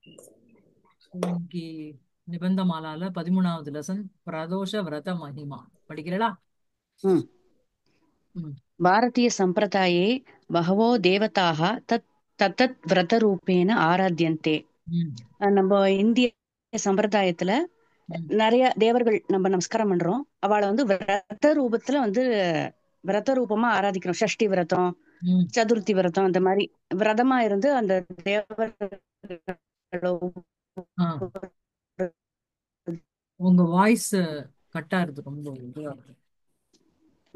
இன்னைக்கு நிபந்தமாலால 13வது லெசன் பிரதோஷ விரத மகிமா படிக்கிறடா. ம். ம். भारतीयसम्प्रदाये बहवो देवताः तत्तत् व्रतरूपेण आराध्यन्ते. ம். நம்ம இந்திய சம்பிரதாயத்துல ம். நிறைய தேவர்கள் நம்ம நமஸ்காரம் பண்றோம். அவளை வந்து விரத ரூபத்துல விரத ரூபமா ஆராதிக்கிறோம். சஷ்டி விரதம், ம். சதுர்த்தி விரதம், அந்த மாதிரி விரதமா இருந்து அந்த தேவர்களோட ஆ, உங்க வாய்ஸ் கட்டா இருக்கு, ரொம்ப இதுவா இருக்கு.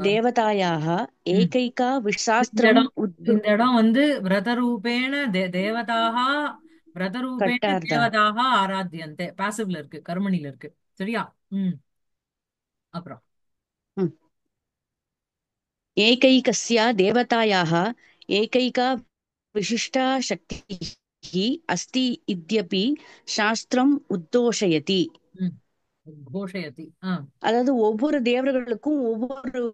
ஆ. தேவதாயாக ம். ஏகைகா இந்த சாஸ்திரம் இடம் இந்த இடம் வந்து விரதரூபேண தேவதாக விரதரூபேண கட்டார்தா. தேவதாக ஆராத்தியந்தே பாசிவ்ல இருக்கு, கர்மணில இருக்கு. சரியா? ம். அப்புறம் एकैकस्य देवतायाः एकैका विशिष्टा शक्तिः अस्ति इत्यपि शास्त्रम् उद्घोषयति. ம். கோஷயதி. ஆ. அதாவது ஒவ்வொரு தேவர்களுக்கும் ஒவ்வொரு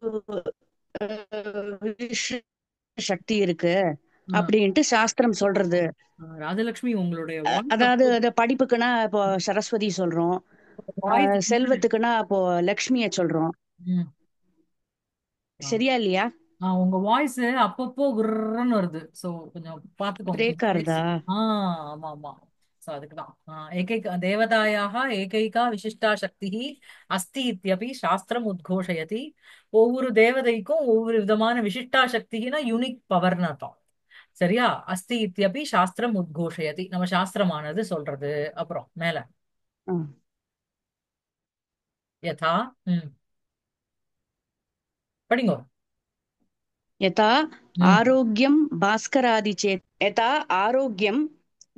விசிஷ்ட சக்தி இருக்கு ஆ. அப்படின்ட்டு சாஸ்திரம் சொல்றது. ராஜலக்ஷ்மி, உங்களுடைய வாய்ஸ் அதாவது அப்போ இந்த படிப்புக்குன்னா இப்போ சரஸ்வதி சொல்றோம், வாய்ஸ் செல்வத்துக்குன்னா இப்போ லக்ஷ்மிய சொல்றோம். ம். சரியா இல்லையா? உங்க வாய்ஸ் அப்பப்போ குர்ன்னு வருது. சோ கொஞ்சம் பாத்துக்கோங்க, பிரேக் கொஞ்சம் ஆகுதா? பேசி. ஆ, ஆமா ஆமா. சோ அதுக்குதான் ஏகைக தேவதாயாக ஏகைகா விசிஷ்டா சக்தி அஸ்தி இத்யபி சாஸ்திரம் உத்கோஷயதி. ஒவ்வொரு தேவதைக்கும் ஒவ்வொரு விதமான விசிஷ்டா சக்தினா யூனிக் பவர்னு அர்த்தம். சரியா? அஸ்தி இத்யபி சாஸ்திரம் உத்கோஷயதி, நம்ம சாஸ்திரமானது சொல்றது. அப்புறம் மேல ம். யதா. ம். படிங்கோ. यथा ம். आरोग्यं भास्करादि चेत् यथा आरोग्यं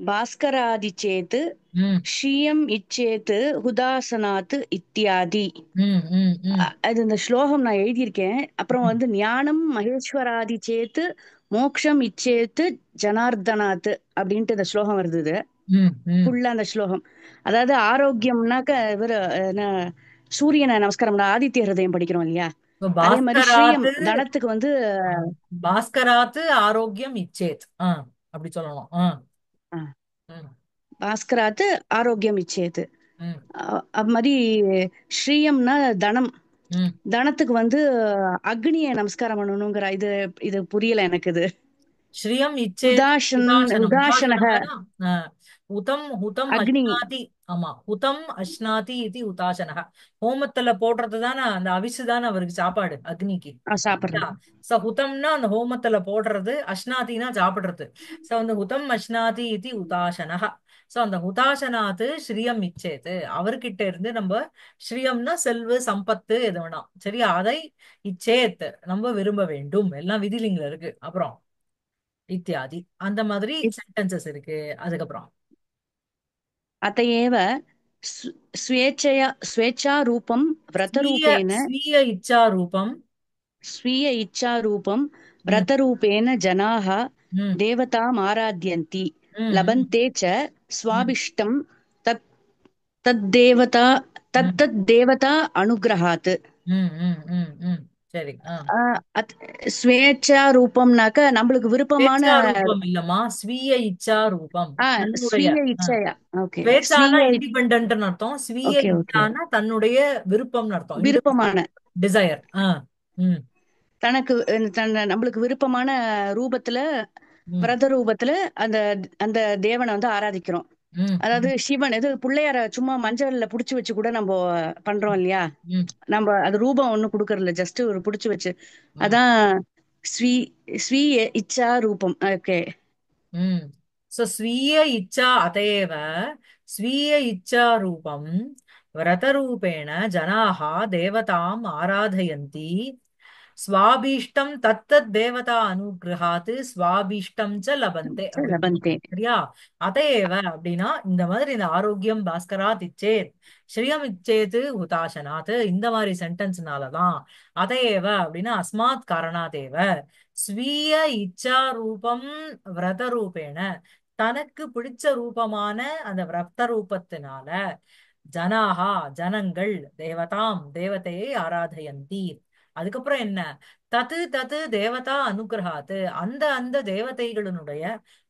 भास्करादि चेत् ம். श्रियम् इच्छेत् हुदासनात् इत्यादि. ம். ம். ம். அது இந்த ஸ்லோகம் நான் எழுதியிருக்கேன். அப்புறம் ம். வந்து ஞானம் மகேஸ்வராதி சேத்து மோக்ஷம் இச்சேத்து ஜனார்தனாத் அப்படின்ட்டு இந்த ஸ்லோகம் வருது. இது ம். ம். ஃபுல்லா அந்த ஸ்லோகம். அதாவது ஆரோக்கியம்னாக்க இவர் சூரியனை நமஸ்காரம் ஆதித்ய ஹிருதயம் படிக்கிறோம் இல்லையா? இப்ப அதே மாதிரி ஸ்ரீயம் பாஸ்கராத்து தனத்துக்கு வந்து ஆ, பாஸ்கராத்து ஆரோக்கியம் இச்சேத். அப்படி சொல்லணும். அஹ், ம். பாஸ்கராத்து ஆரோக்கியம் இச்சேத்து. ம். அது மாதிரி ஸ்ரீயம்னா தனம். ம். தனத்துக்கு வந்து அக்னியை நமஸ்காரம் பண்ணணுங்கிற இது. இது புரியல எனக்கு இது. ஸ்ரீயம் இச்சேத். உதாஷன் உதாசனம். உதாசனக உதாசனம்னா உதம் ஹுதம் அக்னி அஷ்னாதி. ஆமா, ஹுதம் அஷ்னாதி இது உதாசனக. ஹோமத்துல போடுறது தானே, அந்த அவிசு தானே அவருக்கு சாப்பாடு, அக்னிக்கு. சாப்பிடுறது. சோ ஹுதம்னா அந்த ஹோமத்துல போடுறது, அஷ்னாதினா சாப்பிடுறது. சோ அந்த ஹுதம் அஷ்னாதி இது உதாசனக. சோ அந்த ஹுதாசனாத்து ஸ்ரீயம் இச்சேத்து, அவர்கிட்ட இருந்து நம்ம ஸ்ரீயம்னா செல்வ சம்பத்து எது வேணா, சரியா, அதை இச்சேத் நம்ம விரும்ப வேண்டும். எல்லாம் விதிலிங்கல இருக்கு. அப்புறம் இத்தியாதி அந்த மாதிரி இத்- சென்டென்சஸ் இருக்கு. அதுக்கப்புறம் अतएव स्वेच्छारूपं ஸ்வீய व्रतरूपेण ஸ்வீய இச்சா ரூபம். स्वीय इच्छारूपं ம். व्रतरूपेण जनाः ம். देवताम् आराध्यन्ति ம். लभन्ते च ம். स्वाभिष्टं तत् तद्देवता ம். तत्तद्देवता अनुग्रहात्. ம். ம். ம். ம். சரி. ஸ்வேச்சா ரூபம்னாக்க நம்மளுக்கு விருப்பமான. ஸ்வேச்சா ரூபம் இல்லம்மா, ஸ்வீய இச்சா ரூபம். தன்னுடைய ஸ்வீய இச்சையா. ஓகே. ஸ்வேச்சானா ஸ்வீய. இண்டிபெண்டன்ட்னு அர்த்தம். ஸ்வீய ஓகே ஓகே. இச்சானா தன்னுடைய விருப்பம்னு அர்த்தம், இண்டிவிஜுவல் விருப்பமான டிசையர். ம். தனக்கு நம்மளுக்கு விருப்பமான ரூபத்துல ம். விரத ரூபத்துல அந்த அந்த தேவனை வந்து ஆராதிக்கிறோம். ம். அதாவது ம். சிவன் இது பிள்ளையார சும்மா மஞ்சள்ல புடிச்சு வச்சு கூட நம்ம பண்றோம் இல்லையா? ம். நம்ம அது ரூபம் ஒண்ணும் கொடுக்கறதில்ல, ஜஸ்ட் ஒரு புடிச்சு வச்சு. ம். அதான் ஸ்வீ ஸ்வீய இச்சா ரூபம். ஓகே. ம். सो स्वीय इच्छा अतएव स्वीय इच्छा रूपं व्रतरूपेण जनाः देवताम् आराधयन्ति. स्वाभीष्टं तत्तत् देवता अनुग्रहात् स्वाभीष्टं च लभन्ते அப்படின்னு லபந்தே. சொல்லணும். சரியா? அதையேவ அப்படின்னா இந்த மாதிரி இந்த ஆரோக்கியம் பாஸ்கராத் இச்சேத் ஸ்ரீயம் இச்சேத் ஹுதாசனாத் இந்த மாதிரி சென்டென்ஸ்னாலதான். அதையேவ அப்படின்னா அஸ்மாத் காரணாதேவ ஸ்வீய இச்சா ரூபம் விரத ரூபேண, தனக்கு பிடிச்ச ரூபமான அந்த விரத ரூபத்தினால ஜனாகா ஜனங்கள் தேவதாம் தேவதையை ஆராதயந்தி அதுக்கப்புறம் என்ன? தத்து தத்து தேவதா அனுகிரகாத்து, அந்த அந்த தேவதைகளினுடைய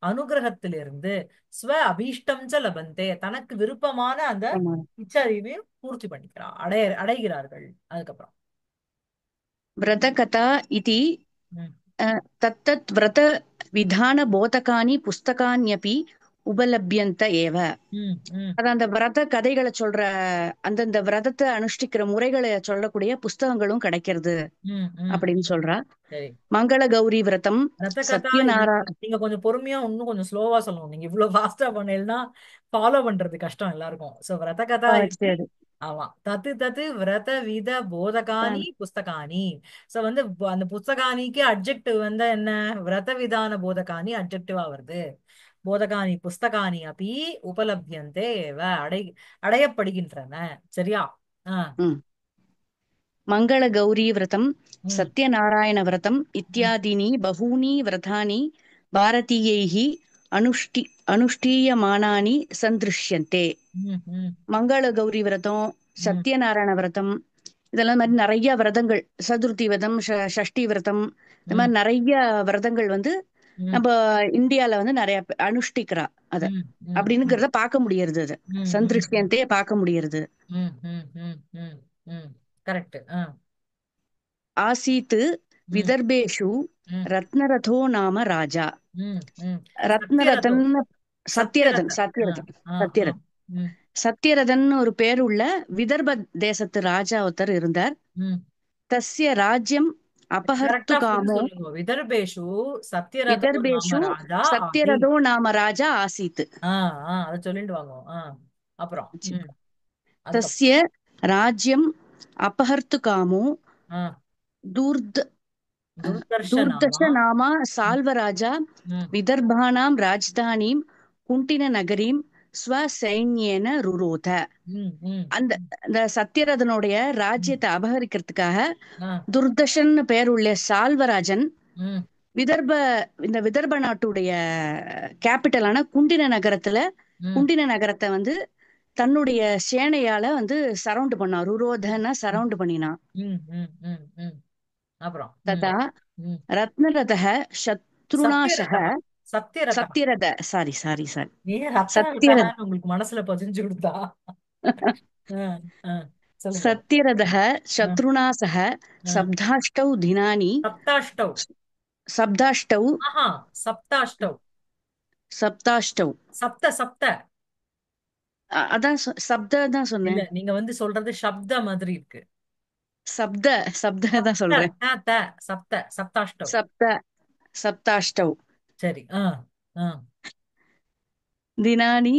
அனுகிரகத்திலிருந்து ஸ்வ அபீஷ்டம் ச லபந்தே, தனக்கு விருப்பமான அந்த ஆமா. இச்சையையும் பூர்த்தி பண்ணிக்கிறார், அடைகிறார்கள். அதுக்கப்புறம் व्रतकथा इति ம் तत्तत् व्रतविधानबोधकानि पुस्तकान्यपि उपलभ्यन्त एव. ம் ம் அது அந்த விரத கதைகளை சொல்ற அந்தந்த விரதத்தை அனுஷ்டிக்கிற முறைகளை சொல்லக்கூடிய புஸ்தகங்களும் கிடைக்கிறது ம் ம் அப்படின்னு ம். சொல்றா. சரி. மங்கள கௌரி விரதம் ரத்த கதா இது சத்யநாரா. நீங்க கொஞ்சம் பொறுமையா இன்னும் கொஞ்சம் ஸ்லோவா சொல்லணும். நீங்க இவ்வளவு ஃபாஸ்டா பண்ணீங்கன்னா ஃபாலோ பண்றது கஷ்டம் எல்லாருக்கும். சோ விரத கதா இது. சரி. ஆமா, தத்து தத்து விரத வித போதகானி புஸ்தகானி. சோ வந்து அந்த புஸ்தகானிக்கு அட்ஜெக்டிவ் வந்து என்ன? விரத விதான போதகானி அட்ஜெக்டிவா வருது. போதகானி புஸ்தகானி அப்படி உபலபியந்தே ஏவ, அடையப்படுகின்றன. சரியா? ஆ. ம். मङ्गलगौरी व्रतं ம் सत्यनारायणव्रतम् ம் इत्यादीनि बहूनि व्रतानि भारतीयैः अनुष्टि अनुष्ठीयमानानि सन्दृश्यन्ते. ம் ம் மங்களகௌரி விரதம், ம் சத்யநாராயண விரதம், இதெல்லாம் மாதிரி நிறைய விரதங்கள், சதுர்த்தி விரதம், சஷ்டி விரதம், இந்த ம் மாதிரி நிறைய விரதங்கள் வந்து ம் நம்ம இந்தியால வந்து நிறைய அனுஷ்டிக்கிறா அத ம் ம் ம் அப்படின்னுங்கிறத பார்க்க முடியறது. அது ம் ம் ம் சந்திருஷ்டியந்தே பார்க்க முடியறது. ம் ம் ம் ம் ம் கரெக்ட். ஆ. ஆசீத் ம் விதர்பேஷு ம் ரத்னரதோ நாம ராஜா. ம் ம் சத்யரதோ. ரத்னரதன், சத்யரத. சத்யரதன் ஆ சத்யரதன் ஆ ஆ. சத்யரதன் ம் சத்யரதன் ஒரு பேர் உள்ள விதர்ப தேசத்து ராஜா ஒருத்தர் இருந்தார். ம் தஸ்ய ராஜ்யம் அபஹர்த்து கரெக்டா ஃபுல் காமோ. சொல்லுங்க. விதர்பேஷு சத்யரதோ நாம விதர்பேஷு ராஜா சத்யரதோ ஆசீத். நாம ராஜா ஆசீத். ஆ ஆ அதை சொல்லிட்டு வாங்க. ஆ. அப்புறம் அதுக்கப்புறம் தஸ்ய ராஜ்யம் அபஹர்த்து காமோ ஆ தூர்த் துர்தர்ஷனாமா. दुर्दश नाम साल्वराजा ம் विदर्भाणां राजधानीं कुण्टिननगरीं स्वसैन्येन रुरोध. ம் ம் அந்த ம் அந்த சத்யரதனுடைய ம் ராஜ்யத்தை அபகரிக்கிறதுக்காக ஆ துர்தர்ஷன் பேர் உள்ள சால்வராஜன் ம் விதர்ப இந்த விதர்ப நாட்டுடைய கேபிட்டலான குண்டின நகரத்துல ம் குண்டின நகரத்தை வந்து தன்னுடைய சேனையால வந்து சரவுண்ட் பண்ணான். ருரோதன ம் சரவுண்ட் பண்ணினான். ம் ம் ம் ம் அப்புறம் ததா ம் ரத்னரதः சத்ருநாசக. சத்யரதா. சத்யரதா. சத்யரத, சாரி சாரி சாரி, ஏன் ரத்தன சத்யரத ரதகான்னு உங்களுக்கு மனசுல பதிஞ்சு கொடுத்தா? ஆ, ஆ, சொல்லுங்க. சத்யரதः ஆ, சத்ருநாசக ஆ. சப்தாஷ்டௌ தினானி. சப்தாஷ்டௌ. சப்தாஷ்டௌ. ஆஹா, சப்தாஷ்டௌ. சப்தாஷ்டௌ. சப்த சப்த. அதான் சப்த தான் இல்ல, சொன்னேன். நீங்க வந்து சொல்றது சப்த மாதிரி இருக்கு. சப்த சப்த தான் சப்த சொல்றேன். த த சப்த சப்தாஷ்டௌ. சப்த சப்தாஷ்டௌ சரி. ஆ ஆ. தினானி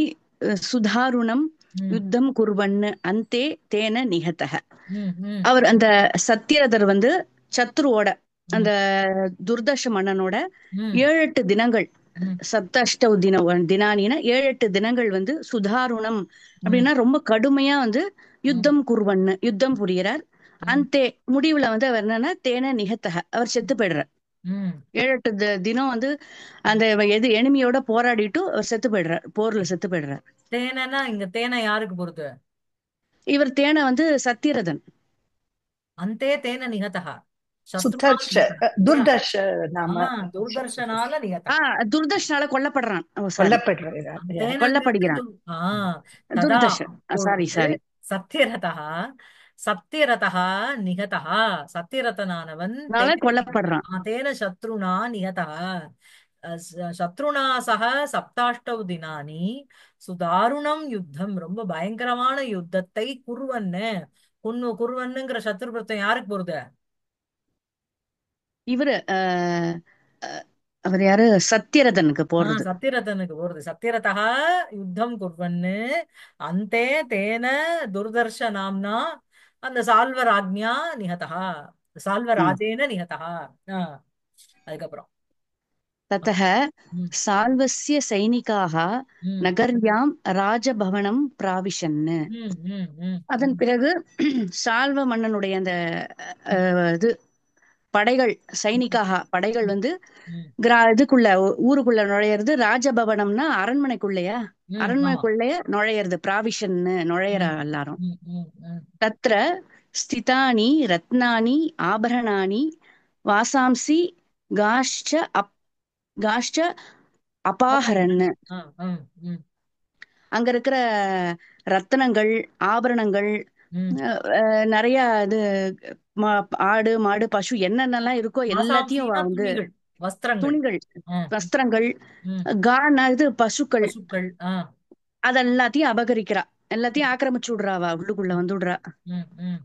சுதாருணம் ம் யுத்தம் குர்வன்னு அந்தே தேன நிகதः. ம் ம் அவர் அந்த சத்தியரதர் வந்து சத்ருவோட ம் அந்த துர்தர்ஷ மன்னனோட ம் 7 8 தினங்கள், ம் சப்தஷ்டௌ தினானின 7 8 தினங்கள் வந்து சுதாருணம் ம் அப்படின்னா ரொம்ப கடுமையா வந்து ம் யுத்தம் குர்வன்னு யுத்தம் புரியறார். ம் அந்தே முடிவுல வந்து அவர் என்னன்னா தேன நிகத்தக அவர் செத்து போயிடுறார். ம் 7 8 தினம் வந்து அந்த எது எனிமியோட போராடிட்டு அவர் செத்து போயிடுறார், போர்ல செத்து போயிடுறார். தேனைனா இங்க தேனை யாருக்கு பொறுத்து? இவர் தேனை வந்து சத்தியரதன். அந்தே தேன நிகதா. சத்ருனா सुदर्श நிகதா. இல்லையா? दुर्दर्श ஆ, नाम துர்தர்ஷனால நிகதா. துர்தர்ஷனால கொல்லப்படுறான். ஓ சாரி, கொல்லப்படுகிறார். தேனங்கிறது கொல்லப்படுகிறான். ஆ. ததா துர்தர்ஷன், சாரி அப்பொழுது சாரி. சத்தியரதா சத்தியரதா நிகதா. சத்தியரதனானவன் அதனால கொல்லப்படுறான். தேன சத்ருனா நிகதா. சத்ருனா சக சப்தாஷ்டௌ தினானி சுதாருணம் யுத்தம், ரொம்ப பயங்கரமான யுத்தத்தை குருவன்னு குருவன்னுங்கிற சத்ரு பிரத்தம் யாருக்கு போறது? இவரு அவர் யாரு, சத்தியரதனுக்கு போடுறது. சத்தியரதனுக்கு போறது. சத்தியரதா யுத்தம் குர்வன்னு அந்தே தேன துர்தர்ஷ நாம்னா அந்த சால்வராஜ்ஞா நிகதா. ம். சால்வராஜேன நிகதா. ஆ, அதுக்கப்புறம் ततः ம் साल्वस्य सैनिकाः ம் नगर्यां राजभवनं प्राविशन्. ம் ம் ம் அதன் ம் பிறகு சால்வ மன்னனுடைய அந்த ம் இது படைகள், ம் சைனிக்காக படைகள் ம் வந்து ம் இதுக்குள்ள ஊருக்குள்ள நுழையிறது. ராஜபவனம்னா அரண்மனைக்குள்ளயா, ஆமா. அரண்மனைக்குள்ளே நுழையிறது. பிராவிஷன்னு நுழையிற ம் எல்லாரும். ம் ம் ம் தத்ர ஸ்திதானி ரத்னானி ஆபரணானி வாசாம்சி காஷ்ச காஷ்ச அபகரன். அபாஹரன்னு. ஆ, ம், ம், அங்க இருக்கிற ரத்தனங்கள், ஆபரணங்கள், ம். நிறைய இது ஆடு மாடு பசு என்னென்னலாம் இருக்கோ எல்லாத்தையும் அவ ஆசாம்சினா வந்து துணிகள், வஸ்திரங்கள். துணிகள், ம், வஸ்திரங்கள், ம். இது பசுக்கள், பசுக்கள். ஆ. அதெல்லாத்தையும் அபகரிக்கிறா. எல்லாத்தையும் ஆக்கிரமிச்சு விடுறா, அவ உள்ளுக்குள்ள வந்து விடுறா. ம், ம்,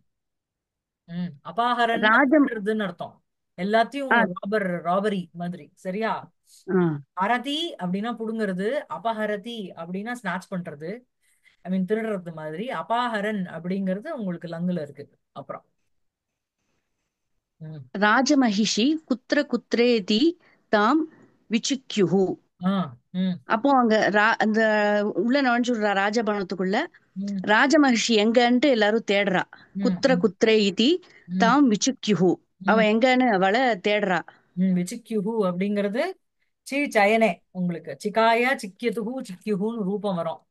ம். அபாகரன்னா ராஜம். திருடுறதுன்னு அர்த்தம். எல்லாத்தையும் ஆ, ராபரி மாதிரி. சரியா? ஆ. ஹரதி அப்படின்னா புடுங்கிறது, அபஹரதி அப்படின்னா ஸ்நாச் பண்றது, ஐ மீன் திருடுறது மாதிரி. அபாஹரன் அப்படிங்கிறது உங்களுக்கு லங்குல இருக்கு. அப்புறம் ம். ராஜமகிஷி குத்திர குத்ரேதி தாம் விசுக்யுஹு. ஆ. ம், அப்போ அங்க அந்த உள்ள நுழைஞ்சுடுறா ராஜபவனத்துக்குள்ள. ம், ராஜமகிஷி எங்கன்ட்டு எல்லாரும் தேடுறா. ம், குத்திர ம், குத்ரே இதி ம், தாம் விசுக்யுஹு. அவ ம், எங்கன்னு அவளை தேடுறா. ம். விசிக்யுஹு அப்படிங்கிறது சி சயனே. உங்களுக்கு சிகாய சிக்கியதுஹு சிக்கியுஹுன்னு ரூபம் வரும்.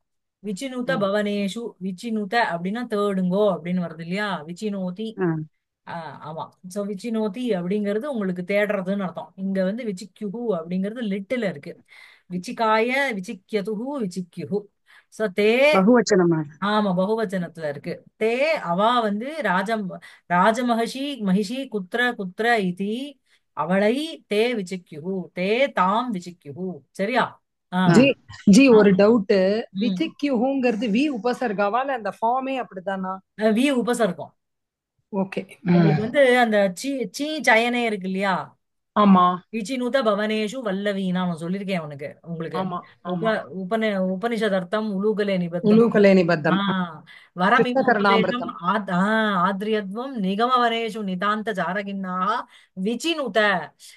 விச்சினுத ஆ, பவனேஷு, விச்சினுத அப்படின்னா தேடுங்கோ அப்படின்னு வருது இல்லையா? விச்சினோதி. ஆ. ஆமா. சோ விச்சினோதி அப்படிங்கிறது உங்களுக்கு தேடுறதுன்னு அர்த்தம். இங்க வந்து விச்சிக்யுஹு அப்படிங்கிறது லிட்டில் இருக்கு. விச்சிகாய விசிக்கியதுஹு விசிக்யுஹு. சோ தே. பகுவச்சனமா. ஆமா, பகுவச்சனத்துல இருக்கு. தே அவா வந்து ராஜமகிஷி மகிஷி குத்ர குத்ர இதி அவளை தே விசிக்யுஹு, தே தாம் விசிக்யுஹு. சரியா? ஆ. ஜி ஜி ஆ. ஒரு டவுட். ம். விசிக்யூங்கிறது வி உபசர்காவா இல்ல அந்த ஃபார்மே அப்படித்தானா? வி உபசர்க்கம். ஓகே. உங்களுக்கு வந்து அந்த சீ சீ சயனே இருக்கு இல்லையா? ஆமா விச்சினுத பவனேஷு வல்லவீனா நான் சொல்லியிருக்கேன் உனக்கு உங்களுக்கு. ஆமா உப ஆமா. உபனிஷதர்த்தம் உலூகலே நிபத்தம். உலூகலே ஆ. நிபத்தம். வரமிமோபதேசம் கிருஷ்ணகர்ணாமிருதம். ஆத்ரியத்வம் நிகமவனேஷு நிதாந்த சாரகின்னாக விச்சினுத.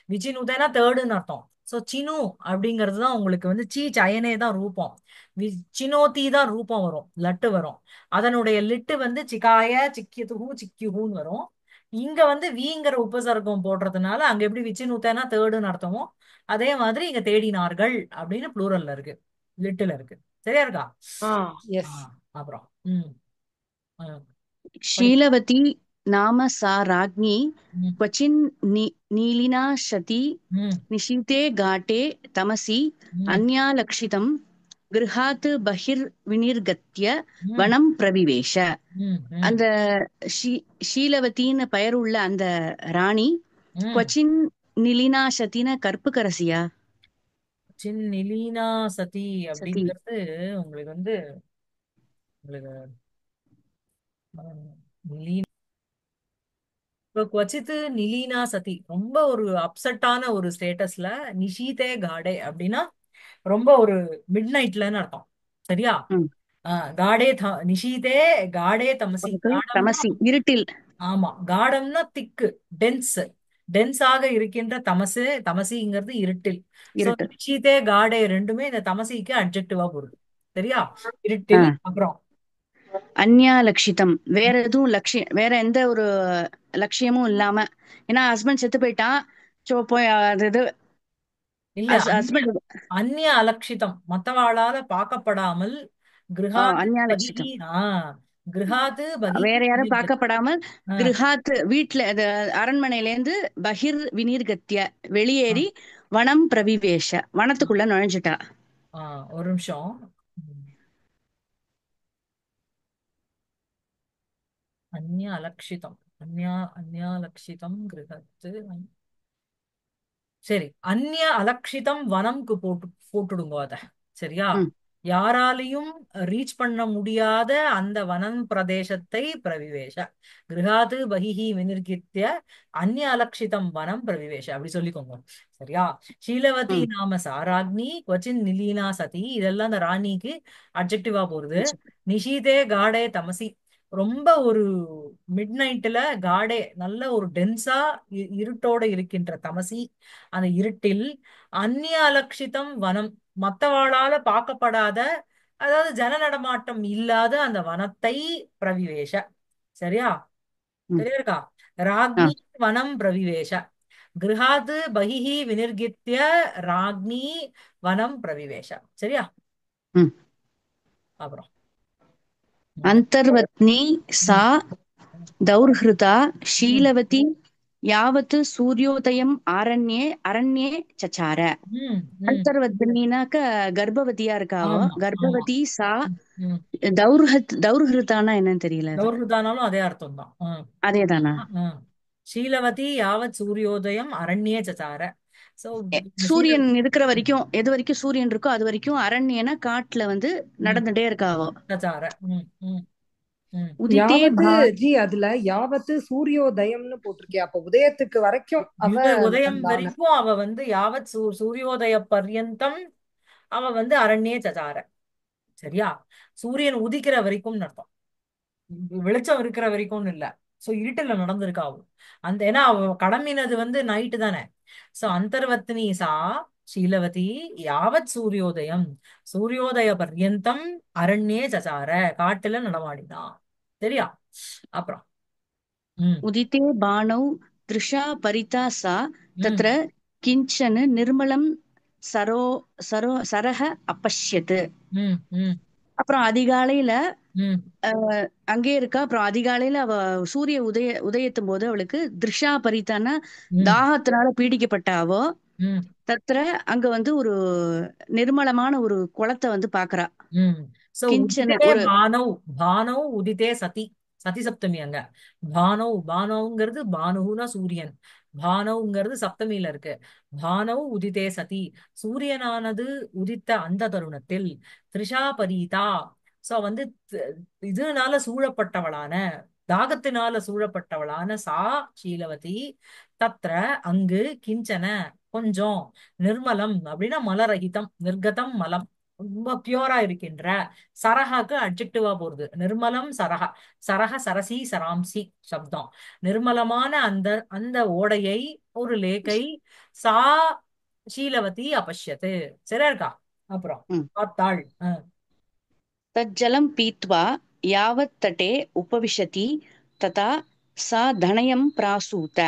விச்சினுதனா தேர்டுன்னு அர்த்தம். சோ சினு அப்படிங்கிறது தான் உங்களுக்கு வந்து சீ சயனே தான் ரூபம். சினோதி தான் ரூபம் வரும், லட்டு வரும். அதனுடைய லிட்டு வந்து சிகாய சிக்கியதுஹு சிக்கியுஹுன்னு வரும். இங்க வந்து வீங்கிற உபசர்க்கம் போடுறதுனால அங்க எப்படி விச்சினுத்தனா தேர்டுன்னு அர்த்தமோ அதே மாதிரி இங்க தேடினார்கள் அப்படின்னு ப்ளூரல்ல இருக்கு, லிட்டுல இருக்கு. சரியா இருக்கா? ஆ ஆ. எஸ். அப்புறம் ம். ஆ, படி. ஷீலவதி நாம சா ராஜ்ஞி ம், क्वचिन् नीलिनाशति ம், निशीते घाटे तमसि ம், अन्यालक्षितं गृहात् बहिर्विनिर्गत्य ம், வனம் பிரவிவேஷ. ம், ம், அந்த ஷீலவதின்னு பெயர் உள்ள அந்த ராணி ம். கொச்சின் நிலினாசத்தின கற்புக்கரசியா? நிலீனா சதி சதி. அப்படிங்கிறது உங்களுக்கு வந்து உங்களுக்கு நிலீனா இப்ப கொச்சித்து நிலீனா சதி ரொம்ப ஒரு அப்செட்டான ஒரு ஸ்டேட்டஸ்ல நிஷீதே காடே அப்படின்னா ரொம்ப ஒரு மிட் நைட்லன்னு அர்த்தம். சரியா? ம். காடே நிஷீதே காடே தமசி. காடம்னா தமசி இருட்டில். ஆமா, காடம்னா திக்கு, டென்ஸ். டென்ஸாக இருக்கின்ற தமசு. தமசிங்கிறது இருட்டில். சோ இருட்டு. நிஷீதே காடே ரெண்டுமே இந்த தமசிக்கு அட்ஜெக்டிவா போடுது. சரியா? ஆ. இருட்டில். அப்புறம் அந்யா லட்சிதம் வேற எதுவும் லட்சியம், வேற எந்த ஒரு லட்சியமும் இல்லாம. ஏன்னா ஹஸ்பண்ட் செத்து போயிட்டான். சோ போய் அது இது இல்ல, அந்நிய ஹஸ்பண்ட். அந்நிய அலட்சிதம் மத்தவாளால பார்க்கப்படாமல் கிருஹாது அந்யா பகிஹி. லட்சிதம் கிருஹாது பகிஹி வேற யாரும் நிர்கத். பார்க்கப்படாமல் ஆ, கிருஹாத் வீட்டுல அரண்மனையில இருந்து பகிர் வினிர்கத்திய ஆ, வெளியேறி வனம் பிரவிவேஷ வனத்துக்குள்ள நுழைஞ்சிட்டா. ஆ, ஒரு நிமிஷம். ம். அந்நிய அலட்சிதம். அந்நியாலட்சிதம் கிருஹத்து. சரி, அந்நிய அலட்சிதம் வனம்க்கு போட்டுடுங்க அத. சரியா? ம். யாராலையும் ரீச் பண்ண முடியாத அந்த வனம் பிரதேசத்தை பிரவிவேஷ. கிருஹாது பகிஹி வினிர்கித்ய அந்நிய அலட்சிதம் வனம் பிரவிவேஷ அப்படி சொல்லிக்கோங்க. சரியா? ஷீலவதி ம். நாம சாராக்னி கொச்சின் நிலீனா சதி இதெல்லாம் அந்த ராணிக்கு அட்ஜெக்டிவா போறது. நிஷீதே காடே தமசி ரொம்ப ஒரு மிட் நைட்ல காடே நல்ல ஒரு டென்ஸா இருட்டோட இருக்கின்ற தமசி அந்த இருட்டில் அந்நிய அலட்சிதம் வனம் மத்தவாளால பார்க்கப்படாத அதாவது ஜன நடமாட்டம் இல்லாத அந்த வனத்தை பிரவிவேஷ. சரியா? ம். சரியா இருக்கா? ஆ. ராக்னி வனம் பிரவிவேஷ. கிருஹாத் பகிஹி வினிர்கித்ய ராக்னி வனம் பிரவிவேஷ. சரியா? ம். அப்புறம் ம். அந்தர்வத்னி சா ம். दौर्हृता ம் शीलवती यावत् सूर्योदयम् அரண்யே சச்சார. ம் ம் அந்தர்வத்தினாக்க கர்ப்பவதியா இருக்காவோ, ஆமா ஆமா கர்ப்பவதி சா. ம் ம் தௌர்ஹிருத்தானா என்னன்னு தெரியல அது. தௌர்ஹுதானாலும் அதே அர்த்தம் தான். அதேதானா? ஷீலவதி யாவத் சூரியோதயம் அரண்யே சசார. சோ சூரியன் இருக்கிற வரைக்கும், எது வரைக்கும் சூரியன் இருக்கோ அது வரைக்கும் அரண்யன காட்டுல வந்து நடந்துட்டே இருக்காவோ. சசார. ம் ம் ம் உதித்தே யாவத்து பா ஜி அதுல யாவத்து சூரியோதயம்னு போட்டிருக்கே, அப்ப உதயத்துக்கு வரைக்கும் அவ உதயம் நடந்தான. வரைக்கும் அவ வந்து யாவத் சூரியோதய பர்யந்தம் அவ வந்து அரண்யே சசார. சரியா? சூரியன் உதிக்கிற வரைக்கும் அர்த்தம். வெளிச்சம் இருக்கிற வரைக்கும் இல்ல. சோ இருட்டுல நடந்திருக்கா அவ. அந்த ஏன்னா அவ கடமினது வந்து நைட்டு தானே. சோ அந்தர்வத்தினி சா ஷீலவதி யாவத் சூரியோதயம் சூரியோதய பர்யந்தம் அரண்யே சசார, காட்டுல நடமாடினா. சரியா? அப்புறம் ம் உதித்தே பாணௌ திருஷா பரிதா சா ம் தத்ர கிஞ்சன நிர்மலம் சரோ சரஹ அப்பஷ்யத். ம் ம் அப்புறம் அதிகாலையில ம் அங்கேயே இருக்கா. அப்புறம் அதிகாலையில அவ சூரிய உதயத்தும் போது அவளுக்கு திருஷா பரிதான ம் தாகத்தினால பீடிக்கப்பட்ட அவோ ம் தத்ர அங்க வந்து ஒரு நிர்மலமான ஒரு குளத்தை வந்து பாக்குறா. ம் சோ கிஞ்சன உதிதே ஒரு பானௌ. பானௌ உதிதே சதி. சதி சப்தமி அங்க. பானௌ பானௌங்கிறது பானுனா சூரியன். பானௌங்கிறது சப்தமியில இருக்கு. பானௌ உதிதே சதி. சூரியனானது உதித்த அந்த தருணத்தில் த்ரிஷா பரீதா. சோ வந்து த- இதனால சூழப்பட்டவளான, தாகத்தினால சூழப்பட்டவளான சா ஷீலவதி தத்ர அங்கு கிஞ்சன கொஞ்சம் நிர்மலம் அப்படின்னா மலரகிதம், நிர்கதம் மலம், ரொம்ப பியூரா இருக்கின்ற. சரஹாக்கு அட்ஜெக்டிவா போறது. நிர்மலம் சரஹ. சரஹ சரசி சராம்சி சப்தம். நிர்மலமான அந்த அந்த ஓடையை, ஒரு லேக்கை சா ஷீலவதி அபஷ்யத்து. சரியா இருக்கா? அப்புறம் ம், பார்த்தாள். தஜ்ஜலம் பீத்வா யாவத் தட்டே உபவிஷதி ததா சா தனயம் பிராசூத.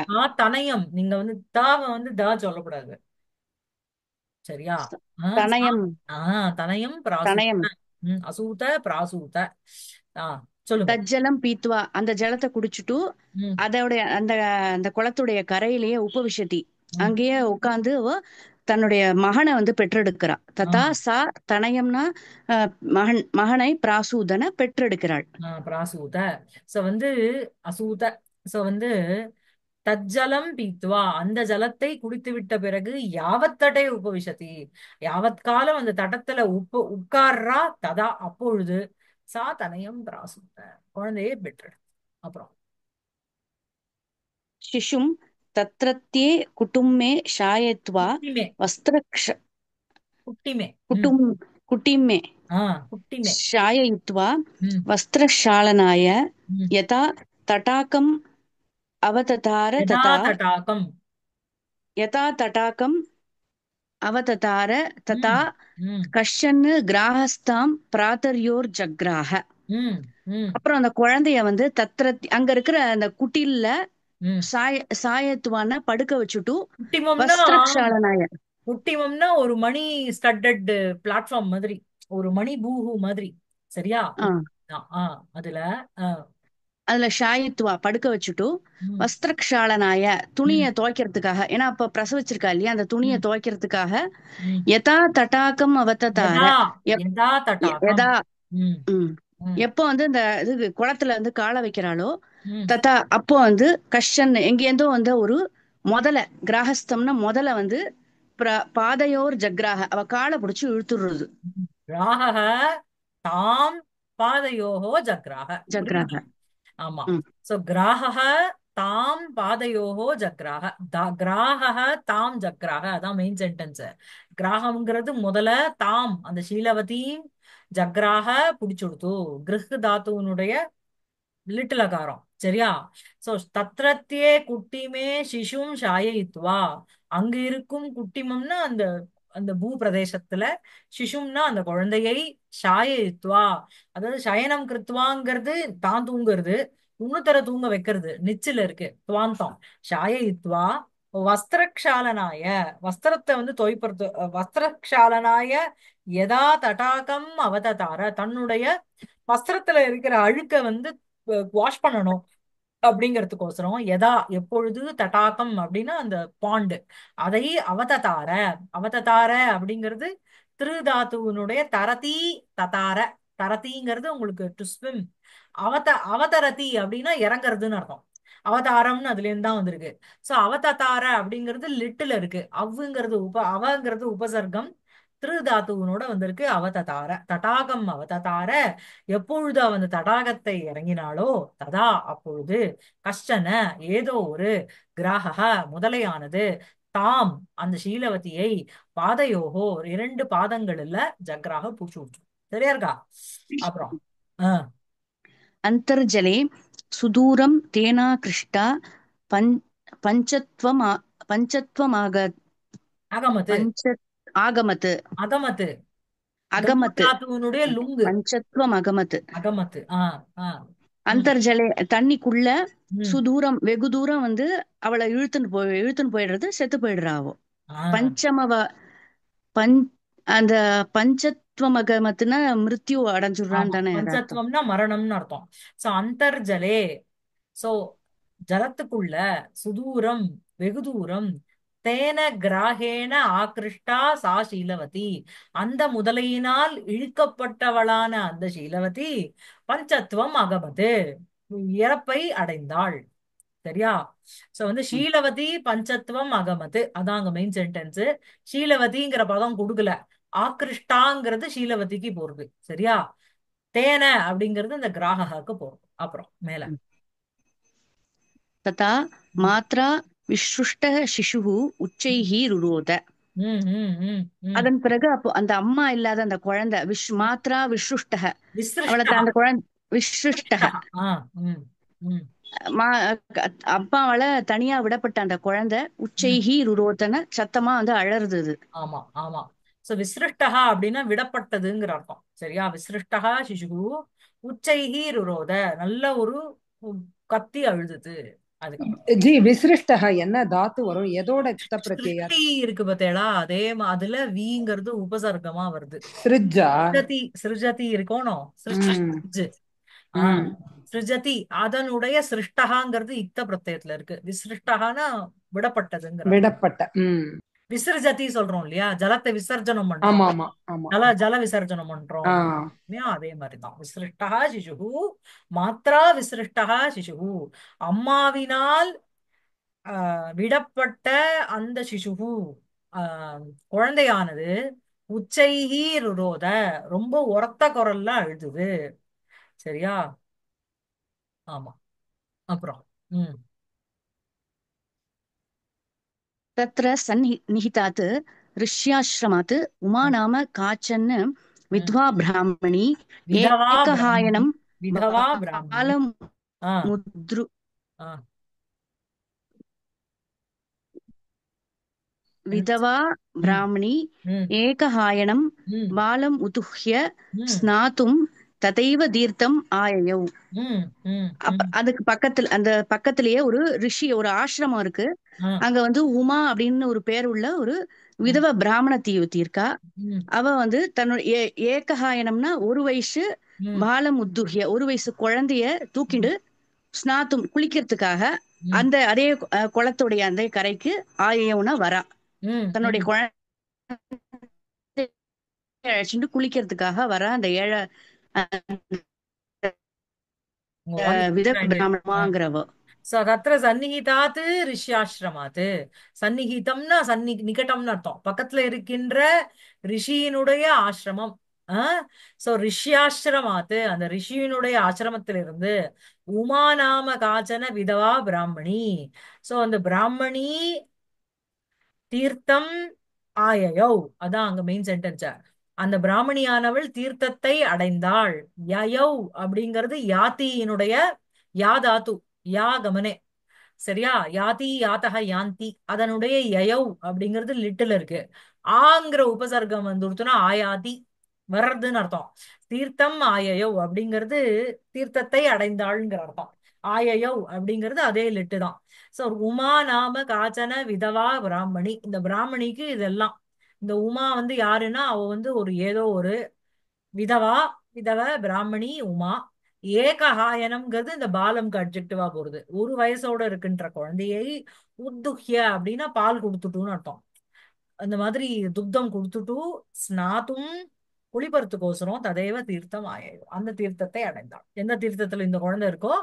தனயம். நீங்க வந்து தாவ வந்து தா சொல்லக்கூடாது. சரியா? ச- ஆ, சா. தனயம் தனயம் பிராசூத. தனயம் அசூத பிராசூத. ஆ, சொல்லுங்க. தஜ்ஜலம் பீத்வா அந்த ஜலத்தை குடிச்சிட்டு ம் அதோடைய அந்த அந்த குளத்துடைய கரையிலேயே உபவிஷதி ம் அங்கேயே உட்கார்ந்து அவ தன்னுடைய மகனை வந்து பெற்றெடுக்கிறா. ஆ ததா சா தனயம்னா மகனை பிராசூதன பெற்றெடுக்கிறாள். பிராசூத. சோ வந்து அசூத. சோ வந்து தஜ்ஜலம் பீத்வா அந்த ஜலத்தை குடித்து விட்ட பிறகு யாவத்தடை உபவிஷதி, யாவத் காலம் அந்த தடத்துல உட்கார்றா. ததா அப்பொழுது சா தனயம் பிராசூத, குழந்தையை பெற்று. அப்புறம் शिशुं तत्रत्ये कुटुम्बे शायित्वा குட்டிமே. वस्त्रक्ष குட்டிமே. ம் कुटुम् कुटिम्बे ஆ குட்டிமே. शाययित्वा ம் वस्त्रक्षालनाय ம் यथा तटाकम् अवततार யதா तथा தடாகம். यथा तटाकम् अवततार तथा ம் ம் कश्चन ग्राहस्तां प्रातर्योर्जग्राह. ம் ம் அப்புறம் அந்த குழந்தைய வந்து அங்க இருக்கிற அந்த குட்டில்ல ம் சாயத்துவான படுக்க வச்சுட்டு குட்டிமம்னா வஸ்திரக்ஷாலனாய. குட்டிமம்னா ஒரு மணி ஸ்டட்டட் பிளாட்ஃபார்ம் மாதிரி, ஒரு மணி பூஹு மாதிரி. சரியா? ஆ, குட்டினா அதுல ஆ, அதுல ஷாயித்துவா படுக்க வச்சுட்டு ம் வஸ்திரக்ஷாலனாய துணிய ம் துவைக்கிறதுக்காக, ஏன்னா அப்ப பிரசவிச்சிருக்கா இல்லையா, அந்த துணிய ம் துவைக்கிறதுக்காக ம் யதா தட்டாகம் அவததார. யதா எப் யதா தடாகம். யதா ம் ம் ம் எப்போ வந்து இந்த இது குளத்துல வந்து காலை வைக்கிறாளோ ம் தத்தா அப்போ வந்து கஷன் எங்கேருந்தோ வந்து ஒரு முதல கிராகஸ்தம்னா முதல வந்து பாதையோர் ஜக்ராக அவ காலை பிடிச்சு இழுத்துடுறது. ராகः தாம் பாதயோகோ ஜக்ராக. ஜக்ராக. புரியுது? ஆமா. ம் சோ கிராகः தாம் பாதயோகோ ஜக்ராக. கிராகः தாம் ஜக்ராக, அதான் மெயின் சென்டென்ஸ். கிராகம்ங்கிறது முதல்ல, தாம் அந்த ஷீலவதி ஜக்ராக புடிச்சுடுத்து. கிருஹ் தாத்துவனுடைய லிட்டில் அகாரம். சரியா? சோ தத்ரத்யே குட்டிமே சிசும் ஷாயயித்வா. அங்க இருக்கும் குட்டிமம்னா அந்த அந்த பூ பிரதேசத்துல, சிசும்னா அந்த குழந்தையை, ஷாயயித்வா அதாவது சயனம் கிருத்வாங்கிறது தான் தூங்குறது, இன்னொருத்தர தூங்க வைக்கிறது நிச்சில இருக்கு துவாந்தம். ஷாயயித்வா வஸ்திரக்ஷாலனாய, வஸ்திரத்தை வந்து தொய்ப்பறது. வஸ்திரக்ஷாலனாய யதா தடாகம் அவததார, தன்னுடைய வஸ்திரத்துல இருக்கிற அழுக்க வந்து வாஷ் பண்ணணும். அப்படிங்கிறதுக்கோசரம் யதா எப்பொழுது தடாகம் அப்படின்னா அந்த பாண்டு அதை அவததார அவததார அப்படிங்கிறது திருதாத்துவனுடைய தரதி ததார தரதிங்கிறது உங்களுக்கு டு ஸ்விம் அவதரதி அப்படின்னா இறங்குறதுன்னு அர்த்தம் அவதாரம்னு அதுல இருந்து தான் வந்திருக்கு சோ அவததார அப்படிங்கிறது லிட்டில் இருக்கு அவ்வுங்கிறது அவங்கிறது உபசர்க்கம் திருதாத்துவனோட வந்திருக்கு அவததார தடாகம் அவததார எப்பொழுது அவன் அந்த தடாகத்தை இறங்கினாளோ ததா அப்பொழுது கஷ்டன ஏதோ ஒரு கிராகக முதலையானது தாம் அந்த ஷீலவதியை பாதையோகோ இரண்டு பாதங்கள்ல ஜக்ராக பூச்சு விட்டு சரியா இருக்கா அப்புறம் ஆஹ் अन्तर्जले सुदूरं तेनाकृष्टा पञ् पञ्चत्वमा पञ्चत्वमाग அகமது पञ्च आगमत् அகமது கமு अगमत् தாத்துவனுடைய லுங்கு पञ्चत्वम् अगमत् அகமத்து ஆஹ் உம் அந்தர்ஜலே தண்ணிக்குள்ள உம் சுதூரம் வெகு தூரம் வந்து அவளை இழுத்துன்னு போயிடுறது செத்து போயிடுறா அவ ஆஹ் பஞ்சமவ பஞ் அந்த பஞ்சத்வமகமத்துனா மிருத்யு அடைஞ்சுடுறான்னு ஆமா தானே அது அர்த்தம். பஞ்சத்துவம்னா மரணம்னு அர்த்தம் சோ அந்தர்ஜலே சோ ஜலத்துக்குள்ள சுதூரம் வெகு தூரம் தேன கிராகேண ஆக்ருஷ்டா சா ஷீலவதி அந்த முதலையினால் இழுக்கப்பட்டவளான அந்த ஷீலவதி பஞ்சத்துவம் அகமது இறப்பை அடைந்தாள் சரியா சோ வந்து ம். ஷீலவதி பஞ்சத்துவம் அகமது அதான் அங்க மெயின் சென்டென்ஸ் ஷீலவதிங்கிற பதம் கொடுக்கல ஆக்ருஷ்டாங்கிறது ஷீலவதிக்கு போறது சரியா தேன அப்படிங்கிறது இந்த கிராகக்கு போறது அப்புறம் மேல ததா ம் மாத்ரா விஸ்ருஷ்ட சிசுः உச்சைः ருரோத. ம் ம் ம் ம் அதன் பிறகு அப்போ அந்த அம்மா இல்லாத அந்த குழந்தை மாத்ரா விஸ்ருஷ்டக அவளை விசிருஷ்டா அந்த குழந்தை விஸ்ருஷ்டக விசிருஷ்டா ம் ம் மா அப்பாவால தனியா விடப்பட்ட அந்த குழந்தை ம் உச்சைஹி ருரோதன சத்தமா வந்து அழறுது அது. ஆமா ஆமா சோ விசிருஷ்டகா அப்படின்னா விடப்பட்டதுங்கிற அர்த்தம் சரியா விசிருஷ்டகா சிசு உச்சைஹி ருரோத நல்ல ஒரு உம், கத்தி அழுதுது அதுக்கப்புறம் ஜி விசிருஷ்டக என்ன தாத்து வரும் எதோட கிட்ட பிரத்யயா சிருஷ்டி இருக்கு பார்த்தேளா அதே அதுல வீங்கிறது உபசர்க்கமா வருது சிருஜா சிருஜதி சிருஜதி இருக்கணும் ம் சிருஷ்டி ஆஹ் ம் சிருஜதி அதனுடைய சிருஷ்டகாங்கிறது இக்த பிரத்யத்துல இருக்கு விசிருஷ்டகானா விடப்பட்டதுங்கிற அர்த்தம் விடப்பட்ட ம் விசர்ஜதி சொல்றோம் இல்லையா ஜலத்தை விசர்ஜனம் ஆமா பண்றோம் ஆமா ஆமா ஜல விசர்ஜனம் பண்றோம் ஆ இல்லையா அதே மாதிரிதான் விசிருஷ்டா சிசு மாத்ரா விசிருஷ்டா சிசு அம்மாவினால் விடப்பட்ட அந்த சிசுகு ஆஹ் குழந்தையானது உச்சைகி ருரோத ரொம்ப உரத்த குரல்ல அழுதுது சரியா ஆமா அப்புறம் ம் तत्र सन्निहितात् ऋष्याश्रमात् उमा ம் नाम काचन ம். विधवा ब्राह्मणी விதவா பிராமணி एकहायनं விதவா பிராமணி ஆ बालमुद्रु ஆ என்ன विधवा ம் ब्राह्मणी ம் एकहायनं ம் बालम् उतुह्य ம் स्नातुं तथैव तीर्थम् आययौ. ம் ம் ம் அதுக்கு பக்கத்துல அந்த பக்கத்திலேயே ஒரு ரிஷி ஒரு ஆசிரமம் இருக்கு. ஆ அங்க வந்து உமா அப்படின்னு ஒரு பேர் உள்ள ஒரு ம் விதவ பிராமணத்தி ஒருத்தி இருக்கா. ம் அவ வந்து தன்னுடைய ஏகஹாயனம்னா ஒரு வயசு ம் பாலம் உத்துகிய ஒரு வயசு குழந்தைய ம் தூக்கிண்டு ஸ்நாத்தும் குளிக்கிறதுக்காக ம் அந்த அதே குளத்துடைய அந்த கரைக்கு ஆயவுனா வரா. ம் தன்னுடைய ம் குழந்தைய அழைச்சிட்டு குளிக்கிறதுக்காக வரா அந்த ஏழை உங்க வாய்ஸ் விதவ பிரேக் பிராமணமாங்கிறவ. தத்திர சந்நிகிதாத்து ரிஷ்யாசிரமாத்து சந்நிகிதம்னா நிகட்டம்னு அர்த்தம் பக்கத்துல இருக்கின்ற ரிஷியினுடைய ஆசிரமம் சோ ரிஷ்யாசிரமாத்து அந்த ரிஷியினுடைய ஆசிரமத்திலிருந்து உமா நாம காச்சன விதவா பிராமணி சோ அந்த பிராமணி தீர்த்தம் ஆயயோ அதான் அங்க மெயின் சென்டென்ஸ் அந்த பிராமணியானவள் தீர்த்தத்தை அடைந்தாள் யயௌ அப்படிங்கிறது யாத்தியினுடைய யா தாத்து யா கமனே சரியா யாதி யாத்தக யாந்தி அதனுடைய யயௌ அப்படிங்கிறது லிட்டில் இருக்கு ஆங்கிற உபசர்க்கம் வந்துருச்சுன்னா ஆயாதி வர்றதுன்னு அர்த்தம் தீர்த்தம் ஆயயௌ அப்படிங்கிறது தீர்த்தத்தை அடைந்தாள்ங்கிற அர்த்தம் ஆயயௌ அப்படிங்கிறது அதே லிட்டு தான் சோ உமா நாம காச்சன விதவா பிராமணி இந்த பிராமணிக்கு இதெல்லாம் இந்த உமா வந்து யாருன்னா அவ வந்து ஒரு ஏதோ ஒரு விதவா விதவ பிராமணி உமா ஏகஹாயனம்ங்கிறது இந்த பாலம்க்கு அட்ஜெக்டிவா போறது. ஒரு வயசோட இருக்குன்ற குழந்தையை உத்துஹ்ய அப்படின்னா பால் கொடுத்துட்டுன்னு அர்த்தம். அந்த மாதிரி துக்தம் கொடுத்துட்டு ஸ்நாத்தும் குளிப்பறதுக்கோசரம் ததேவ தீர்த்தம் ஆயிடும். அந்த தீர்த்தத்தை அடைந்தாள். எந்த தீர்த்தத்துல இந்த குழந்தை இருக்கோ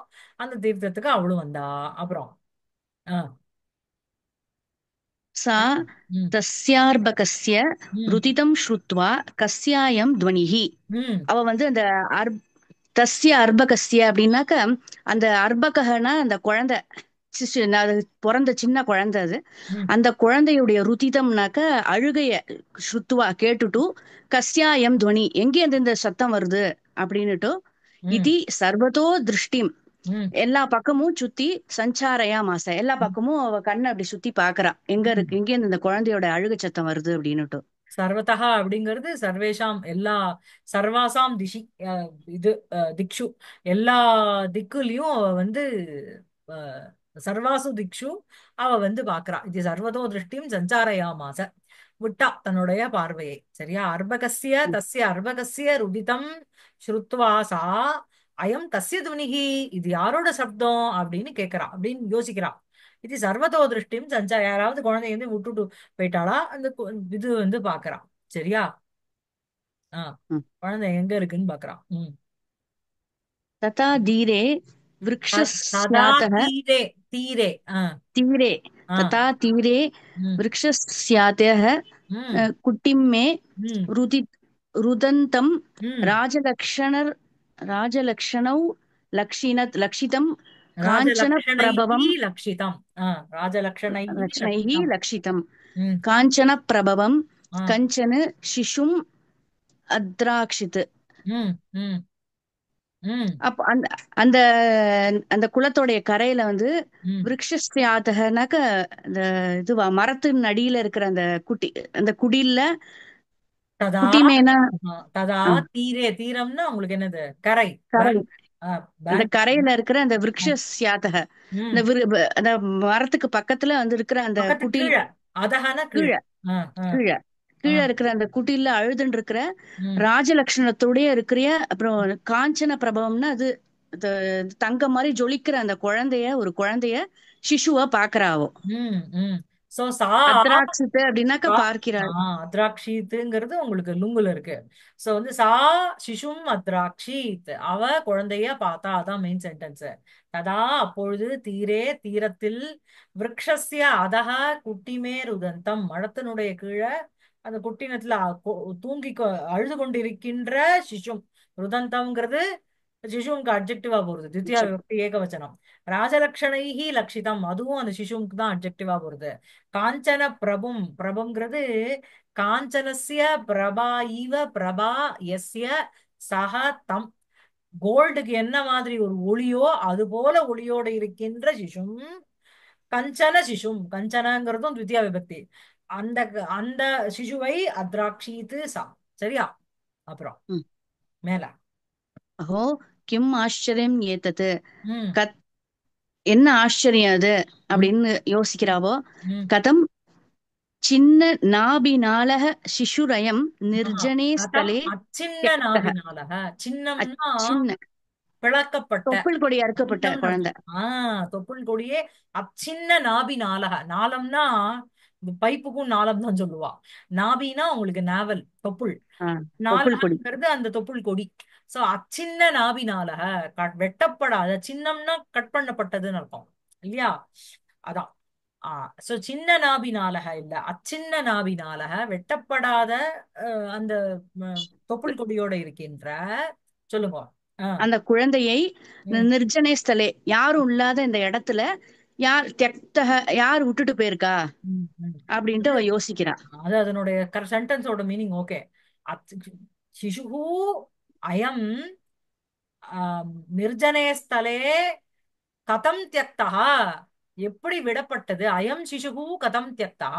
அந்த தீர்த்தத்துக்கு அவளும் வந்தா. அப்புறம் ஆஹ் सा உம் तस्यार्भकस्य உம் रुदितं श्रुत्वा कस्यायं ध्वनिः. உம் அவ வந்து அந்த தஸ்ய அர்பகஸ்ய அப்படின்னாக்க அந்த அர்பகனா அந்த குழந்தை சிசு அது பிறந்த சின்ன குழந்தை அது. உம் அந்த குழந்தையுடைய ருதிதம்னாக்க அழுகைய ஸ்ருத்துவா கேட்டுட்டு கஸ்யாயம் துவனி எங்கே இருந்து இந்த சத்தம் வருது அப்படின்னுட்டு உம் இது சர்வதோ திருஷ்டிம் உம் எல்லா பக்கமும் சுத்தி சஞ்சாரையா மாச எல்லா பக்கமும் அவ கண்ணை அப்படி சுத்தி பாக்குறா எங்க உம் இருக்கு எங்க இருந்து இந்த குழந்தையோட அழுகை சத்தம் வருது அப்படின்னுட்டு. சர்வதா அப்படிங்கிறது சர்வேஷாம் எல்லா சர்வாசாம் திஷி இது திக்ஷு எல்லா திக்குலயும் அவ வந்து அஹ், சர்வாசு திக்ஷு அவ வந்து பாக்குறா. இது சர்வதோ திருஷ்டியும் சஞ்சாரயாமாச விட்டா தன்னுடைய பார்வையை. சரியா? அர்பகஸ்ய ம். தஸ்ய அர்பகஸ்ய ருதிதம் ஸ்ருத்வா சா அயம் கஸ்ய துவனிகி, இது யாரோட சப்தம் அப்படின்னு கேக்குறா, அப்படின்னு யோசிக்கிறா. இது சர்வதோ திருஷ்டியும் யாராவது குழந்தைய வந்து விட்டுட்டு போயிட்டாளா அந்த இது வந்து பாக்குறா. சரியா? ஆஹ் ம். குழந்தை எங்க இருக்குன்னு பாக்குறா. ததா தீரே ததா விருக்ஷஸ்யாதः தீரே தீரே तीरे ஆஹ் तथा तीरे உம் वृक्षस्यातः உம் कुटिं मे உம் रुदि रुदन्तं உம் राजलक्षण राजलक्षणौ लक्षितं काञ्चन ராஜலக்ஷணைஹி प्रभवं லக்ஷிதம். ராஜலக்ஷணைஹி लक्षणैः லக்ஷிதம். लक्षितं உம் काञ्चन प्रभवं ஆஹ் कञ्चन शिशुम् अद्राक्षित्. உம் உம் உம் அப்ப அந்த அந்த அந்த குளத்தோடைய கரையில வந்து உம் விருக்ஷஸ்யாதகனாக்க அந்த இதுவா மரத்தின் அடியில இருக்கிற அந்த குட்டி அந்த குடில்ல ததா குட்டிமேனா ததா ஆ, தீரே தீரம்னா உங்களுக்கு என்னது? கரை, கரை பேங்க். அந்த பேங்க். கரையில இருக்கிற அந்த விருக்ஷஸ்யாதக ம் அந்த அந்த மரத்துக்கு பக்கத்துல வந்து இருக்கிற அந்த பக்கத்து குட்டில் கீழே, அதஹான கீழே. கீழே ஆ ஆ கீழே ஆ கீழே இருக்கிற அந்த குட்டில அழுதுன்னு இருக்கிற ம் ராஜலட்சணத்தோடய இருக்கிற அப்புறம் காஞ்சன பிரபவம்னா அது அது தங்கம் மாதிரி ஜொலிக்கிற அந்த குழந்தைய ஒரு குழந்தைய சிசுவா பாக்குறாவோ. ம் ம் சோ சா அத்ராட்சித்து அப்படின்னாக்க சா- பார்க்கிறாள். அத்ராக்ஷீத்துங்கிறது உங்களுக்கு லுங்குல இருக்கு. சோ வந்து சா சிசும் அத்ராக்ஷீத், அவ குழந்தைய பார்த்தா. அதான் மெயின் சென்டென்ஸ். ததா அப்பொழுது தீரே தீரத்தில் விரக்ஷஸ்ய அதஹ குட்டிமே ருதந்தம், மரத்தினுடைய கீழே அந்த குட்டினத்துல தூங்கி அழுது கொண்டிருக்கின்ற சிசும். ருதந்தம்ங்கிறது சிசுவுக்கு அட்ஜெக்டிவா போறது. தித்யா விபக்தி ஏகவச்சனம். ராஜலக்ஷணைஹி லக்ஷிதம், அதுவும் அந்த சிசுவுக்கு தான் அட்ஜெக்டிவா போறது. காஞ்சன பிரபும், பிரபுங்கிறது காஞ்சனஸ்ய பிரபா இவ பிரபா எஸ்ய சஹ தம், கோல்டுக்கு என்ன மாதிரி ஒரு ஒளியோ அது போல ஒளியோட இருக்கின்ற சிசும். கஞ்சன சிசும், கஞ்சனங்கிறதும் த்விதியா விபக்தி. அந்த அந்த சிசுவை அத்ராக்ஷீத்து சா. சரியா? அப்புறம் ம். மேல அஹோ கிம் ஆச்சரியம் ஏத்தது ம் கத் என்ன ஆச்சரியம் அது ம் அப்படின்னு யோசிக்கிறாவோ. ம் கதம் சின்ன நாபினாலக சிசுரயம் ஆஹா. நிர்ஜனே கதம் ஸ்தலே அச்சின்ன தியக்தக. நாபினாலக, சின்னம்னா அச்சின்ன பிளக்கப்பட்ட. தொப்புள் கொடி அறுக்கப்பட்ட சின்னம்னு குழந்தை. அர்த்தம். தொப்புள் கொடியே அச்சின்ன நாபி நாளக. நாளம்னா இந்த பைப்புக்கும் நாளம் தான் சொல்லுவா. நாபினா உங்களுக்கு நாவல் தொப்புள். ஆ, தொப்புள் கொடி. நாளகங்கிறது அந்த தொப்புள் கொடி. சோ அச்சின்ன நாபி நாளக, வெட்டப்படாத. சின்னம்னா கட் பண்ணப்பட்டதுன்னு அர்த்தம் இல்லையா? அதான். சோ சின்ன நாபி நாளக இல்ல, அச்சின்ன நாபி நாளக, வெட்டப்படாத அந்த தொப்புள் கொடியோட இருக்கின்ற. சொல்லுங்க. ஆஹ் அந்த குழந்தையை உம் நிர்ஜனே ஸ்தலே யாரும் இல்லாத இந்த இடத்துல யார் தியக்தக யார் விட்டுட்டு போயிருக்கா உம் உம் அப்படின்ட்டு அவ யோசிக்கிறா. அது அதனுடைய சென்டென்ஸோட மீனிங். ஓகே. சிசுஹு அயம் நிர்ஜனே ஸ்தலே கதம் தியக்தா, எப்படி விடப்பட்டது? அயம் சிசுகு கதம் தியக்தா,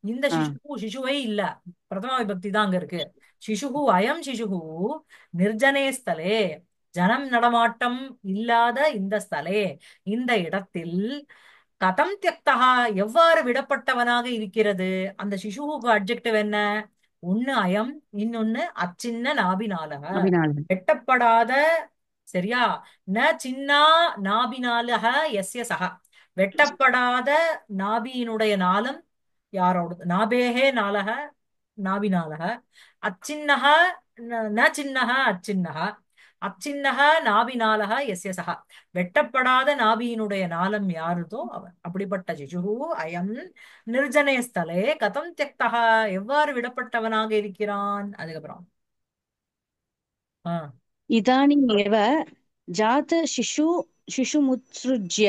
இந்த ஆ, சிசுவை இல்ல, பிரதம விபக்தி தான் அங்க இருக்கு. சிசுகு அயம் சிசுகு நிர்ஜனே ஸ்தலே, ஜனம் நடமாட்டம் இல்லாத இந்த ஸ்தலே, இந்த இடத்தில் கதம் தியக்தா, எவ்வாறு விடப்பட்டவனாக இருக்கிறது? அந்த சிசுவுக்கு அட்ஜெக்டிவ் என்ன? ஒண்ணு அயம், இன்னொன்னு அச்சின்ன நாபினாலக, அபினாளன். வெட்டப்படாத சரியா? ந சின்னா நாபினாலக எஸ்ய சக, வெட்டப்படாத நாபியினுடைய நாளம் யாரோட, நாபேஹே நாளக நாபினாலக, அச்சின்னக ந சின்னக அச்சின்னக, அச்சின்னக நாபினாலக எஸ்ய சக, வெட்டப்படாத நாபியினுடைய நாளம் யாருதோ அவன். அப்படிப்பட்ட சிசுகு அயம் நிர்ஜனே ஸ்தலே கதம் தியக்தக, எவ்வாறு விடப்பட்டவனாக இருக்கிறான். அதுக்கப்புறம் ஆ इदानीमेव शिशुमुत्सृज्य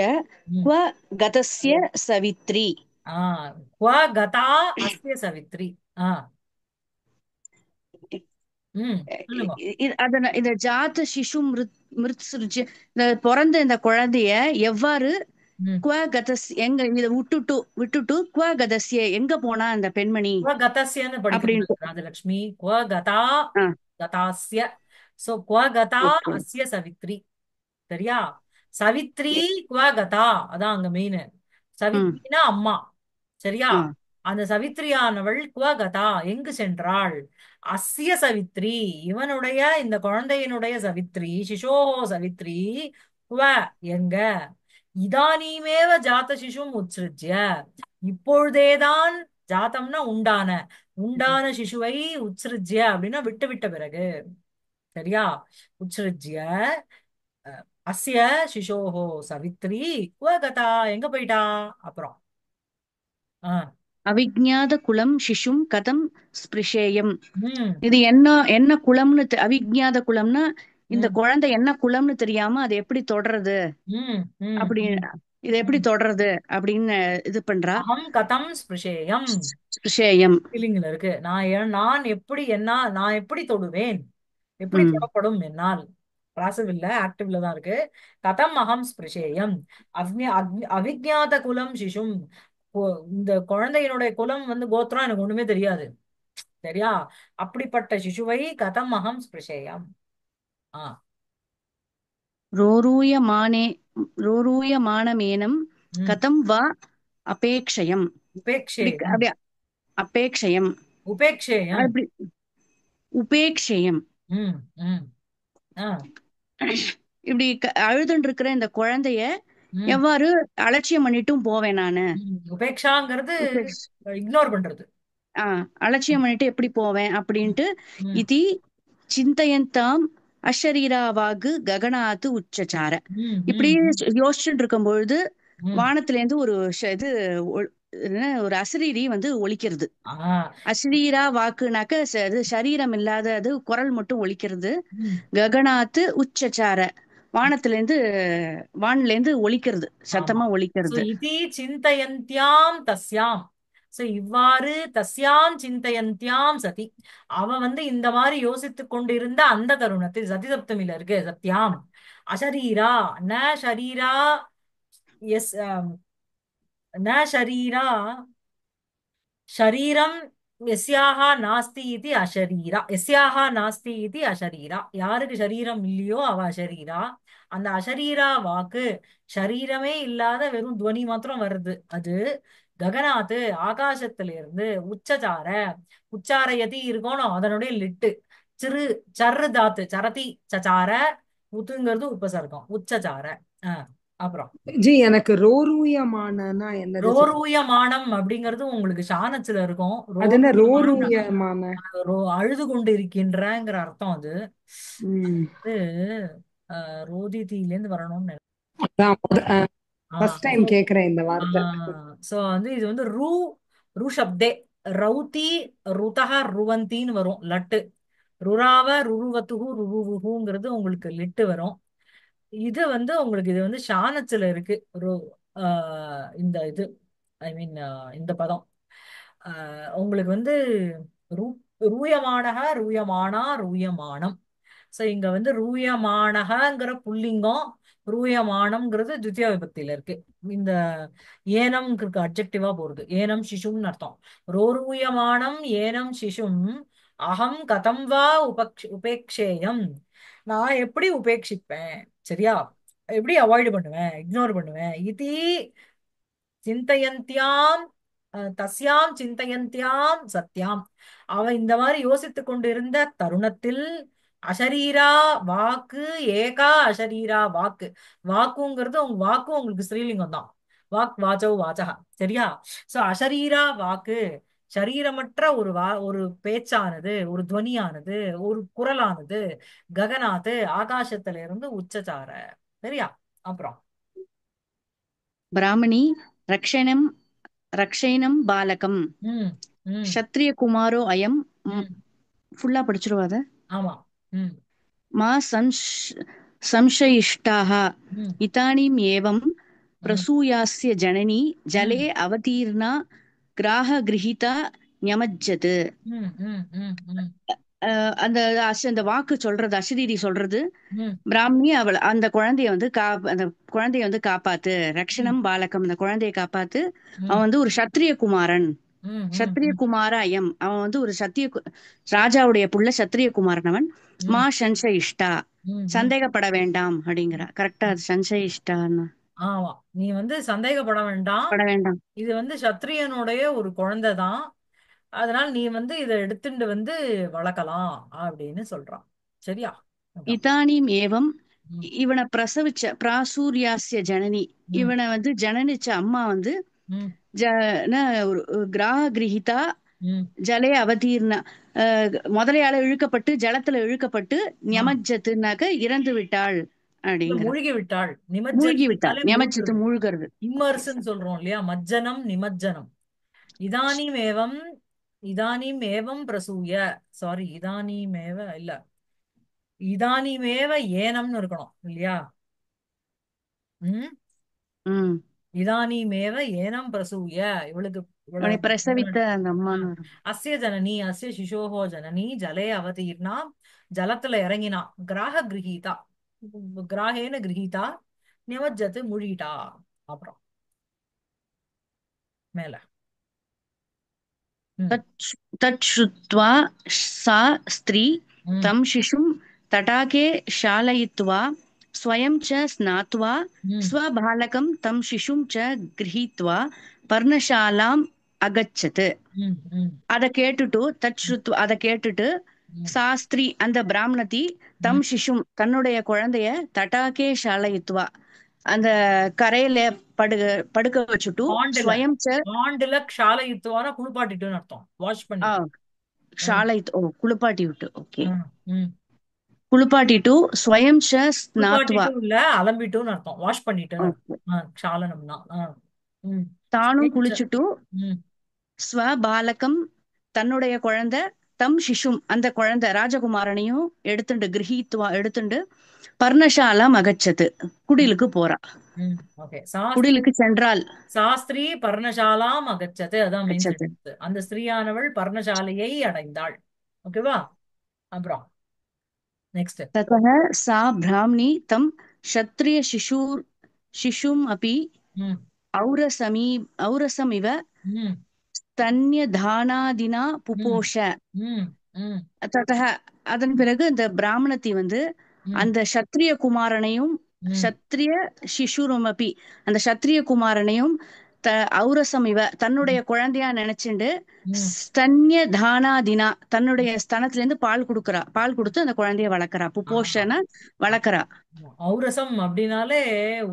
ம் क्व गतस्य सवित्री ஆ क्व गता अस्य सवित्री. ஆ ம் சொல்லுங்க. இந்த ஜாத சிசு மிருத்ஸ்ருஜ்ய, இந்த பிறந்த இந்த குழந்தைய எவ்வாறு ம் குவ கதஸ், எங்க இத விட்டுட்டு விட்டுட்டு குவ கதஸ்ய, எங்க போனா அந்த பெண்மணி क्व गतस्यன்னு படிக்கக்கூடாது அப்படின்ட்டு. ராஜலட்சுமி. क्व गता ஆ, गतास्य. சோ क्व गता ஓகே. अस्य सवित्री. சரியா? சவித்ரி क्व गता, அதான் அங்க மெயின். ம். சவித்ரினா அம்மா. சரியா? ஆ. அந்த சவித்ரியானவள் क्व गता எங்கு சென்றாள். அஸ்ய சவித்ரி, இவனுடைய இந்த குழந்தையினுடைய சவித்ரி, சிசோஹோ சவித்ரி क्व எங்க, இதானீமேவ ஜாத சிசும் உத்ஸ்ருஜ்ய, இப்பொழுதேதான், ஜாத்தம்னா உண்டான, உண்டான சிசுவை உத்ஸ்ருஜ்ய அப்படின்னா விட்டு விட்ட பிறகு. சரியா? உத்ஸ்ருஜ்ய அஸ்ய சிசோஹோ சவித்ரி क्व गता, எங்க போயிட்டா. அப்புறம் ஆ அவிஜ்ஞாத குலம் சிசும் கதம் ஸ்பிருஷேயம். ம் இது என்ன என்ன குலம்னு அவிஜ்ஞாத குலம்னா இந்த ம் குழந்தை என்ன குலம்னு தெரியாம அதை எப்படி தொடறது ம் ம் அப்படி, ம் இதை எப்படி ம். தொடறது அப்படின்னு இது பண்றா. அகம் கதம் ஸ்பிருஷேயம் ஸ்பிருஷேயம். ஃபீலிங்ல இருக்கு. நான் எப்படி என்ன, நான் எப்படி தொடுவேன், எப்படி ம். தொடப்படும் என்னால். பாசிவ் இல்ல, ஆக்டிவ்ல தான் இருக்கு. கதம் அகம் ஸ்பிருஷேயம் அவிஜ்ஞாத குலம் சிசும். இந்த குழந்தையினுடைய குலம் வந்து கோத்திரம் எனக்கு ஒண்ணுமே தெரியாது. சரியா? அப்படிப்பட்ட சிசுவை கதம் அகம் ஸ்பிருஷேயம். ஆ ரோரூயமானே ரோரூயமானமேனம் ம் கதம் வா அபேக்ஷயம். இப்படி உபேக்ஷேயம். அப்படி அபேக்ஷயம், உபேக்ஷேயம். அப்படி உபேக்ஷயம். ம் ம் ஆ இப்படி அழுதுன்னு இருக்கிற இந்த குழந்தைய ம் எவ்வாறு அலட்சியம் பண்ணிட்டும் போவேன் நானு. உபேக்ஷாங்கிறது உபேக்ஷ இக்னோர் பண்றது. அலட்சியம் பண்ணிட்டு எப்படி போவேன் ம் அப்படின்ட்டு. ம் இதி சிந்தயந்தாம் அஷரீராவாகு ககனாத்து உச்சசார. ம் இப்படி ம் யோசிச்சுட்டு இருக்கும் பொழுது ம் வானத்துல இருந்து ஒரு இது என்ன, ஒரு அசரீரி வந்து ஒலிக்கிறது. ஆ அசரீரா வாக்குனாக்க இது சரீரம் இல்லாத அது குரல் மட்டும் ஒலிக்கிறது. ம் ககனாத்து உச்சசார, வானத்துல இருந்து வான்ல இருந்து ஒலிக்கிறது, ஆமா. சத்தமா சோ ஒலிக்கிறது. இதி சிந்தயந்தியாம் தஸ்யாம். சோ இவ்வாறு தஸ்யாம் சிந்தயந்தியாம் சதி, அவ வந்து இந்த மாதிரி யோசித்துக் கொண்டிருந்த அந்த தருணத்தில், சதி சப்தமில இருக்கு சத்யாம். அஷரீரா ந ஷரீரா, எஸ் ந ஷரீரா शरीरं यस्याः नास्ति इति अशरीरा, यस्याः नास्ति इति अशरीरा, யாருக்கு சரீரம் இல்லையோ அவ அஷரீரா. அந்த அஷரீரா வாக்கு, ஷரீரமே இல்லாத வெறும் துவனி மாத்திரம் வருது அது. ககனாத்து ஆகாசத்திலிருந்து, உச்சசார, உச்சாரயதி இருக்கணும் அதனுடைய லிட்டு, சிறு சர்ரு தாத்து சரதி சச்சார, உத்துங்கிறது உபசர்க்கம் உச்சசார. அஹ் அப்புறம் ஜி எனக்கு ரோரூயமானனா என்னது சொல்லுங்க. ரோரூயமானம் அப்படிங்கிறது உங்களுக்கு சாணத்துல இருக்கும். அது என்ன ரோரூயமானம் ரோரூயமான? அழுது கொண்டு இருக்கின்றங்கிற அர்த்தம் அது. ம். அது ரோதிதியில இருந்து வரணும்னு ஃபர்ஸ்ட் சோ டைம் கேக்குறேன் இந்த வார்த்தை. சோ வந்து இது வந்து ரூ சப்தே, ரௌதி ருதஹ ருவந்தின்னு வரும் லட்டு. ருராவ ருருவத்துஹு ருருவுஹுங்கிறது உங்களுக்கு லிட்டு வரும். இது வந்து உங்களுக்கு இது வந்து ஷானத்துல இருக்கு. ஒரு இந்த இது, ஐ மீன் இந்த பதம் உங்களுக்கு வந்து ரூ ரூயமானக ரூயமானா ரூயமானம். சோ இங்க வந்து ரூயமானகங்கிற புல்லிங்கம், ரூயமானம்ங்கிறது துத்தியா விபக்தியில இருக்கு. இந்த ஏனம் இருக்கு அட்ஜெக்டிவா போறது, ஏனம் சிசும்னு அர்த்தம். ரோரூயமானம் ஏனம் சிசும் அகம் கதம் வா உபேக்ஷேயம், நான் எப்படி உபேட்சிப்பேன். சரியா? எப்படி அவாய்டு பண்ணுவேன், இக்னோர் பண்ணுவேன். இது சிந்தயந்தியாம் தஸ்யாம் சிந்தயந்தியாம் சத்யாம், அவ இந்த மாதிரி யோசித்துக் கொண்டிருந்த தருணத்தில் அசரீரா வாக்கு ஏகா அசரீரா வாக்கு. வாக்குங்கிறது உங்க வாக்கு உங்களுக்கு ஸ்ரீலிங்கம் தான். வாக் வாச்சோ வாச்சகா. சரியா? சோ அசரீரா வாக்கு, சரீரமற்ற ஒரு பேச்சானது, ஒரு துவனியானது, ஒரு குரலானது, ககனாத்து ஆகாசத்துல இருந்து உச்சசார. சரியா? அப்புறம் பிராமணி ரக்ஷணம் ரக்ஷைனம் பாலகம் ம் ம் க்ஷத்ரிய குமாரோ அயம். ம் ஃபுல்லா படிச்சிருவாத. ஆமா. ம் மா संशयिष्टाः ம் इदानीम् एवं ம் प्रसूयास्य जननी जले ம் अवतीर्णा ग्राहगृहीता न्यमज्जत्. ம் ம் ம் ம் அந்த அந்த வாக்கு சொல்றது, அசரீரி சொல்றது, ம் பிராமணி அவள் அந்த குழந்தைய வந்து அந்த குழந்தைய வந்து காப்பாத்து, ம் ரக்ஷணம் பாலகம், அந்த குழந்தைய காப்பாத்து. ம் அவன் வந்து ஒரு சத்திரிய குமாரன், ம் ம் சத்திரிய ம் குமார அயம். அவன் வந்து ஒரு ராஜாவுடைய புள்ள, சத்திரிய குமாரன் அவன். மா ம் சஞ்சயிஷ்டா, ம் ம் சந்தேகப்பட வேண்டாம் அப்படிங்கிறா. கரெக்டா? ம். அது சஞ்சயிஷ்டான்னு ஆமா. நீ வந்து சந்தேகப்பட வேண்டாம். பட வேண்டாம். இது வந்து சத்திரியனுடைய ஒரு குழந்தை தான். அதனால நீ வந்து இதை எடுத்துட்டு வந்து வளர்க்கலாம் அப்படின்னு சொல்றான். சரியா? அதான். இதானீம் ஏவம், ம் இவனை பிரசவிச்ச பிராசூர்யாஸ்ய ஜனனி, ம் இவனை வந்து ஜனனிச்ச அம்மா வந்து ம் ஜ ஒரு கிராக கிரகிதா ம் ஜலே அவதீர்ண, முதலையால இழுக்கப்பட்டு ஜலத்துல இழுக்கப்பட்டு ஆ ஞமஜ்ஜத்துனாக்க இறந்து விட்டாள் இல்ல, அப்படிங்கிற. மூழ்கி விட்டாள். மூழ்கி விட்டாள், நிமஜ்ஜனம்னாலே ஞமஜ்ஜத்து மூழ்கிறது. மூழ்கிறது. இம்மர்ஸ்ன்னு சொல்றோம் இல்லையா? மஜ்ஜனம் நிமஜ்ஜனம். இதானீமேவம் இதானீமேவம் பிரசூய. சாரி, இதானீமேவ இல்ல, இதானீமேவ ஏனம்னு இருக்கணும் இல்லையா? ம் ம். இதானீமேவ ஏனம் பிரசூய. இவளுக்கு அவனை இவ்வளவு பிரசவித்த அந்த ஆ. அம்மான்னு வரும். அஸ்ய ஜனனி அஸ்ய சிசோஹோ ஜனனி ஜலே அவதீர்ணா. ஜலத்துல இறங்கினா. கிராக கிரகீதா. கிராகேன கிரகீதா. நிமஜ்ஜத்து முழிட்டா. அப்புறம் மேல. ம் तत् तत् श्रुत्वा सा स्त्री ம் तं शिशुं तटाके शालयित्वा स्वयं च स्नात्वा ம் स्वबालकं तं शिशुं च गृहीत्वा पर्णशालाम् अगच्छत्. ம் ம் அதை கேட்டுட்டு தத் ஸ்ருத்வா, அதை கேட்டுட்டு ம் சாஸ்திரி அந்த பிராமணதி தம் ம் சிசும் தன்னுடைய குழந்தைய தட்டாகே ஷாலயித்வா அந்த கரையில படுக்க வச்சுட்டு பாண்டுல ஸ்வயம் ச பாண்டுல க்ஷாலயுத்துவான குளிப்பாட்டிட்டுன்னு அர்த்தம். வாஷ் ஆ, பண்ணிட்டு. ம் ஷாலயித் ஓ குளிப்பாட்டி விட்டு, ஓகே, ம் ம் குளிப்பாட்டிட்டு ஸ்வயம் ச ஸ்நாத்வா, குளிப்பாட்டிட்டும் இல்ல, அலம்பிட்டும்னு அர்த்தம். வாஷ் பண்ணிட்டுன்னு ஓகே, அர்த்தம். க்ஷாலனம்னா ம் தானும் ஸ்வயம் ச. குளிச்சுட்டு ம் ஸ்வபாலகம் தன்னுடைய குழந்தை தம் சிசும் அந்த குழந்தை ராஜகுமாரனையும் எடுத்துண்டு கிரகித்வா எடுத்துண்டு பர்ணசாலாம் அகச்சது ம் குடிலுக்கு போறா. ம் ஓகே. குடிலுக்கு சென்றாள். சாஸ்திரி பர்ணசாலாம் அகச்சது. அதான் மெயின் அகச்சது. சென்டென்ஸ். அந்த ஸ்திரீயானவள் பர்ணசாலையை அடைந்தாள். ஓகேவா? அப்புறம் நெக்ஸ்ட். ततः सा ब्राह्मणी तं क्षत्रिय शिशुम् अपि ம் औरसमिव ம் स्तन्यदानादिना ம் पुपोष. ம் ம் ததக அதன் பிறகு அந்த பிராமணத்தி வந்து ம் அந்த சத்திரிய குமாரனையும் ம் சத்திரிய சிசுருமபி அந்த சத்திரிய குமாரனையும் ஔரசம் இவ தன்னுடைய குழந்தையா நினைச்சுண்டு ம் ஸ்தன்ய தானாதினா தன்னுடைய ஸ்தனத்துல இருந்து பால் கொடுத்து அந்த குழந்தைய வளர்க்கறா. ஆமா. புபோஷன வளர்க்கறா. ஆமா. ஔரசம் அப்படின்னாலே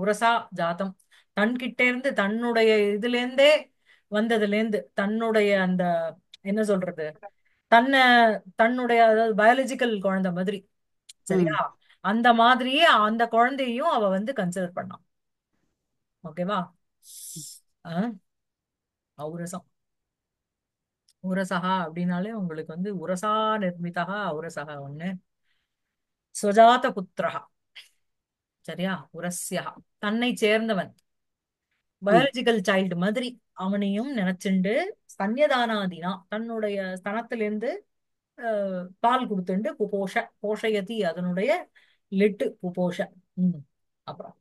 உரசா ஜாத்தம். தன்கிட்ட இருந்து தன்னுடைய இதுல இருந்தே வந்ததுல இருந்து தன்னுடைய அந்த என்ன சொல்றது, தன்னை தன்னுடைய அதாவது பயாலஜிக்கல் குழந்தை மாதிரி. ம். சரியா? அந்த மாதிரியே அந்த குழந்தையும் அவ வந்து கன்சிடர் பண்ணான். ஓகேவா? ஆ, ஔரசம். உரசகா அப்படின்னாலே உங்களுக்கு வந்து உரசா நிர்மிதா உரசகா ஒண்ணு. சுஜாத புத்திரஹா. சரியா? உரஸ்யா தன்னை சேர்ந்தவன், ம். பயாலஜிக்கல் சைல்டு மாதிரி அவனையும் நினைச்சுண்டு ஸ்தன்யதானாதினா தன்னுடைய ஸ்தனத்திலிருந்து பால் கொடுத்துண்டு புபோஷ போஷயதி அதனுடைய லிட்டு புபோஷ. ம் அப்புறம்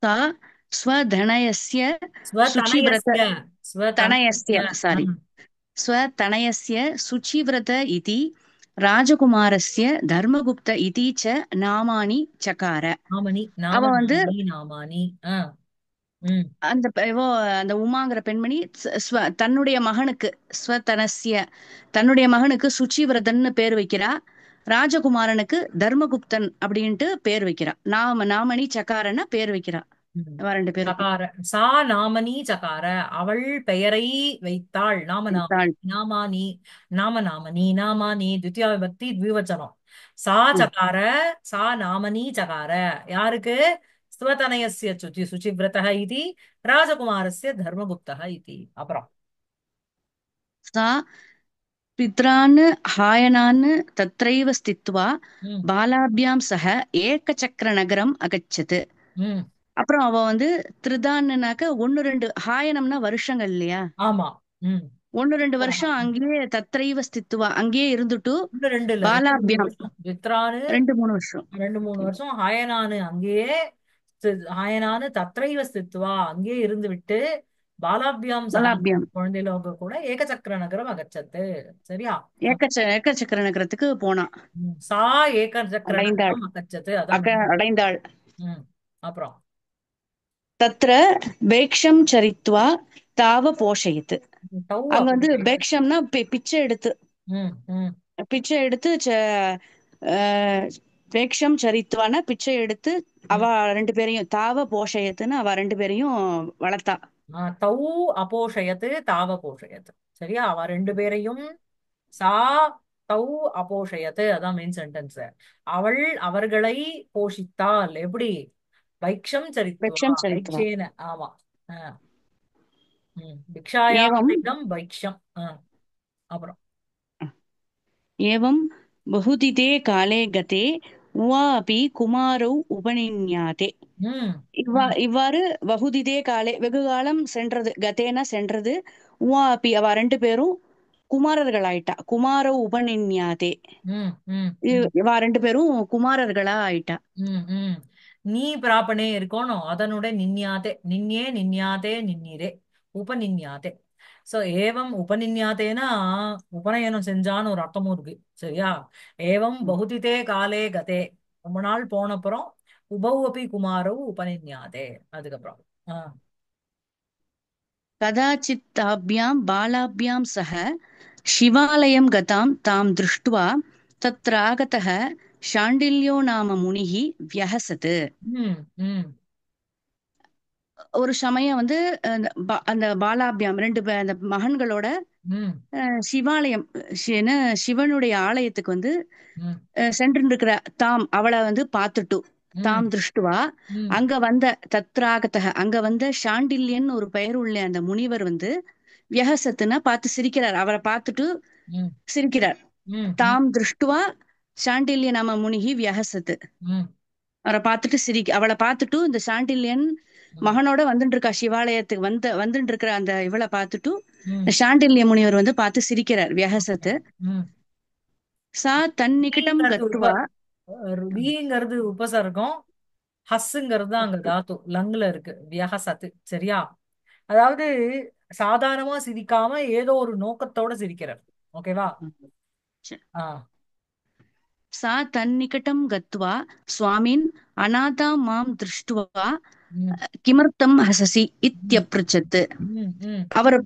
सा स्वधनयस्य शुचिव्रत ஸ்வதனயஸ்ய ஸ்வதனயஸ்ய. तनयस्य सारी स्वतनयस्य शुचिव्रत इति राजकुमारस्य धर्मगुप्त इति च नामानि चकार. நாமனி அவ வந்து நாமனானி நாமானி. ஆ ம் அந்த உமாங்கிற பெண்மணி தன்னுடைய மகனுக்கு ஸ்வதனஸ்ய தன்னுடைய மகனுக்கு சுச்சிவிரதன்னு பேர் வைக்கிறா. ராஜகுமாரனுக்கு தர்மகுப்தன் அப்படின்ட்டு பேர் வைக்கிறா. நாமணி சகாரன்னு பேர் வைக்கிறா ம். இவ ரெண்டு பேருக்கும். சகார சா நாமனி சகார அவள் பெயரை வைத்தாள். வைத்தாள். நாமானி நாமநாமனி நாமானி द्वितीया விபக்தி द्विवचனம். சா ம். சகார சா நாமனி சகார யாருக்கு ஸ்வதனயஸ்ய சுச்சிவ்ரதः इति ராஜகுமாரஸ்ய தர்மகுப்தः इति. அப்புறம் சா பித்ரான் ஹாயனான் தத்ரைவ ஸ்தித்வா ம் பாலாபியாம் சக ஏகசக்கர நகரம் அகச்சது. ம் அப்புறம் அவ வந்து திருதான்னாக்க ஒன்னு ரெண்டு, ஹாயனம்னா வருஷங்கள் இல்லையா, ஆமா. ம் 1-2 வருஷம் அங்கேயே தத்ரைவ ஸ்தித்வா அங்கேயே இருந்துட்டு ஒன்று ரெண்டு இல்ல 2 3 பாலாபியாம் வருஷம் வித்ரானு 2-3 வருஷம். 2 3 வருஷம் ஹாயனானு அங்கேயே ஹாயனானு தத்ரைவ ஸ்தித்வா அங்கேயே இருந்து விட்டு பாலாபியாம் சக பாலாபியாம் குழந்தைகளோக கூட ஏகசக்கர நகரம் அகச்சத்து. சரியா? ஏகசக்கர நகரத்துக்கு போனா. சா ஏகசக்கர அடைந்தாள். நகரம் அகச்சத்து அதான். அடைந்தாள். ம் அப்புறம் தத்ர பேக்ஷம் சரித்வா தாவ போஷயத்து. டௌ அங்க வந்து அப்படி. பேக்ஷம்னா பிச்சை எடுத்து ம் ம் பிச்சை எடுத்து பேக்ஷம் சரித்வான பிச்சை எடுத்து அவ ம். 2 பேரையும் தாவ போஷயத்துன்னு அவ 2 பேரையும் வளர்த்தா. தௌ அபோஷயத்து தாவ போஷயத்து. சரியா? அவ 2 பேரையும் சா தௌ அபோஷயத்து அதான் மெயின் சென்டென்ஸ். அவள் அவர்களை போஷித்தாள். எப்படி? பைக்ஷம் சரித்துவா பேக்ஷம் சரித்வா. பைக்ஷேன. ஆமா. பிக்ஷாயாம் ஏவம் இதம் பைக்ஷம். அப்புறம் ஏவம் பகுதிதே காலே கதே உவா அபி குமாரௌ உபநின்யாதே. ம் ம் இவ்வாறு வகுதிதே காலே வெகு காலம் சென்றது, கதேனா சென்றது, உவா அபி அவ 2 பேரும் குமாரர்களாயிட்டா. குமாரௌ உபநின்யாதே. ம் ம் ம் இவ 2 பேரும் குமாரர்களா ஆயிட்டா. ம் ம் நீ பிராபனே இருக்கணும் அதனுடைய நின்யாதே நின்யே நின்யாதே நின்னிரே உபநின்யாதே. சோ ஏவம் உபநின்யாதேனா உபநயனம் செஞ்சான்னு ஒரு அர்த்தமும் இருக்கு. சரியா? ஏவம் பகுதிதே காலே கதே ரொம்ப நாள் போனப்புறம் உபௌ அபி குமாரௌ உபநின்யாதே. அதுக்கப்புறம் கதாச்சித் தாபியாம் பாலாபியாம் சக சிவாலயம் கதாம் தாம் திருஷ்டுவா தத்ராகதः சாண்டில்யோ நாம முனிஹி வியஹசத். ம் ம் ஒரு சமயம் வந்து அந்த பாலாபியாம் அந்த மகன்களோட ம் சிவாலயம் சிவனுடைய ஆலயத்துக்கு வந்து ம் சென்று இருக்கிற தாம் அவளை வந்து பார்த்துட்டு ம் தாம் திருஷ்டுவா ம் அங்க வந்த தத்ராகதக அங்க வந்த சாண்டில்யன் ஒரு பெயர் உள்ள அந்த முனிவர் வந்து வியகசத்துனா பார்த்து சிரிக்கிறார். அவரை பார்த்துட்டு ம் சிரிக்கிறார். ம் ம் தாம் திருஷ்டுவா சாண்டில்ய நாம முனிகி வியகசத்து. ம் அவரை பார்த்துட்டு அவளை பார்த்துட்டு இந்த சாண்டில்யன் மகனோட வந்துட்டு இருக்கா சிவாலயத்துக்கு வந்துட்டு இருக்கிற அந்த இவளை பார்த்துட்டு ம் இந்த சாண்டில்ய முனிவர் வந்து பார்த்து சிரிக்கிறார் வியகசத்து. ம் சா தன்னிகிட்டம் ரீங்கிறது கத்வா. ரீங்கிறது உபசர்க்கம். ஹஸ்ஸுங்கிறது தான் அங்க தாத்து லங்ல இருக்கு. வியஹசத்து. சரியா? அதாவது சாதாரணமா சிரிக்காம ஏதோ ஒரு நோக்கத்தோட சிரிக்கிறார். ஓகேவா? ஆ सा तन्निकटं गत्वा स्वामिन् अनाथां मां दृष्ट्वा ம் किमर्थं हससि ம் इत्यपृच्छत्. ம் ம் அவர்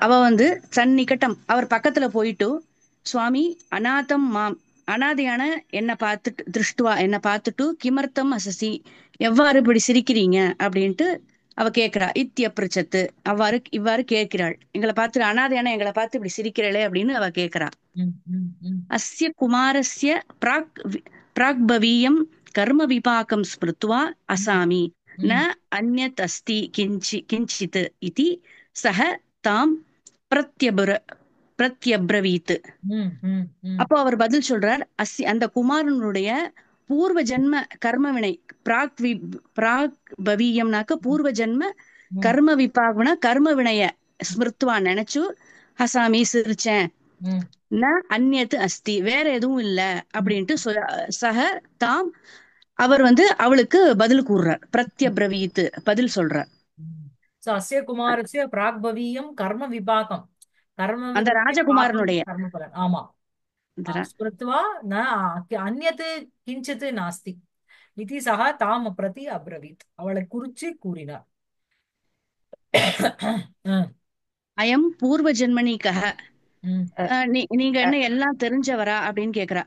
அவ வந்து தன்னிகட்டம் அவர் பக்கத்துல போயிட்டு சுவாமி அநாதம் மாம் அனாதையான என்னை பார்த்துட்டு கிமர்த்தம் அசசி எவ்வாறு இப்படி சிரிக்கிறீங்க அப்படின்ட்டு அவ கேட்கிறா. இத்தியப்பிரச்சத்து இவ்வாறு கேட்கிறாள். எங்களை பார்த்து இப்படி சிரிக்கிறளே அப்படின்னு அவ கேட்கிறா. ம் ம் ம் அஸ்ய குமாரஸ்ய प्राक् கர்ம விபாகம் ஸ்மிருத்வா அசாமி ந ம் அந்யத் அஸ்தி கிஞ்சித் இதி சஹ தாம் பிரத்யப்ரவீத். ம் ம் ம் அப்போ அவர் பதில் சொல்றார், அந்த குமாரனுடைய பூர்வ ஜென்ம கர்ம வினை பிராக் பவீயம்னாக்க பூர்வ ஜென்ம ம் கர்ம விபாகம்னா கர்ம வினைய ஸ்மிருத்வா நினைச்சு ஹசாமி சிரிச்சேன். ம் ந அந்நியத்து அஸ்தி வேற எதுவும் இல்ல ம் அப்படின்ட்டு சக தாம் அவர் வந்து அவளுக்கு பதில் கூறுறார். பிரத்யப்ரவீத் பதில் சொல்றார். அஸ்ய குமாரஸ்ய பிராக்பவீயம் கர்ம விபாகம் அந்த கர்மவிதஸ்ய பாபம் ராஜகுமாரனுடைய கர்மபலன். ஆமா. ஸ்மிருத்வா ந அந்யத் கிஞ்சித் நாஸ்தி இதி சஹ தாம் பிரதி அப்ரவீத் அவளை குறிச்சு கூறினார். ம் அயம் பூர்வ ஜென்மனிக்கக ம் நீங்க என்ன எல்லாம் தெரிஞ்சவரா அப்படின்னு கேக்குறா.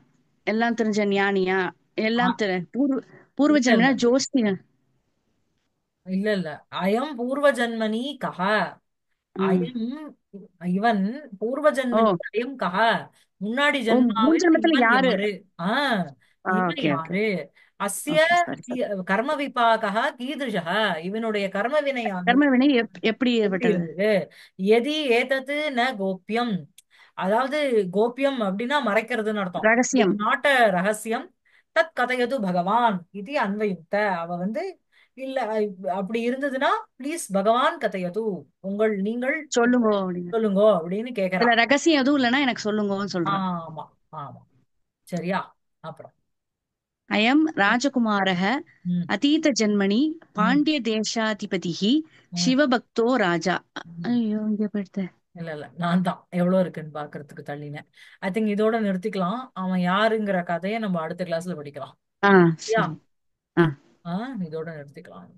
எல்லாம் தெரிஞ்ச ஞானியா, ஆ, எல்லாம் பூர்வ பூர்வ இல்ல இல்ல ஜென்மனா ஜோஸ்தியா. இல்ல இல்ல. அயம் பூர்வ ஜன்மனி கஹ. ம். அயம் இவன் பூர்வ ஓ ஜன்மனி அயம் கஹ. முன்னாடி ஓ, முன் ஜென்மாவில் ஜென்மத்துல இவன் யாரு? யாரு? ஆ, இவன் ஓகே ஓகே யாரு? அஸ்ய ஓகே, சாரி சாரி. கர்ம விபாகः கீதృశः. இவனுடைய கர்ம வினையானது கர்ம வினை எப்படி எப்படி ஏற்பட்டது? இருந்தது? எதி ஏதத்து ந கோப்யம். அதாவது கோப்யம் அப்படின்னா மறைக்கிறதுன்னு அர்த்தம். இட் ரகசியம். நாட் அ ரகசியம். தத் கதையது பகவான் இது அன்வயுக்த. அவ வந்து இல்ல அப்படி இருந்ததுன்னா ப்ளீஸ் பகவான் கதையது, நீங்கள் சொல்லுங்க அப்படின்னு. சொல்லுங்க அப்படின்னு இதுல கேக்குறான். ரகசியம் எதுவும் இல்லைன்னா எனக்கு சொல்லுங்கன்னு சொல்றான். ஆமா ஆமா. சரியா? அப்புறம் அயம் ராஜகுமாரः ம் அதீத ஜன்மனி ம் பாண்டிய தேசாதிபதிः ம் சிவபக்தோ ராஜா. ம். ஐயோ, இங்க போயிடுத்து. இல்ல இல்ல, நான் தான் எவ்வளவு இருக்குன்னு பாக்குறதுக்கு தள்ளினேன். ஐ திங்க் இதோட நிறுத்திக்கலாம். அவன் யாருங்கிற கதையை நம்ம அடுத்த கிளாஸ்ல படிக்கலாம். ஆ, யா. சரி. ஆ. இதோட நிறுத்திக்கலாம்.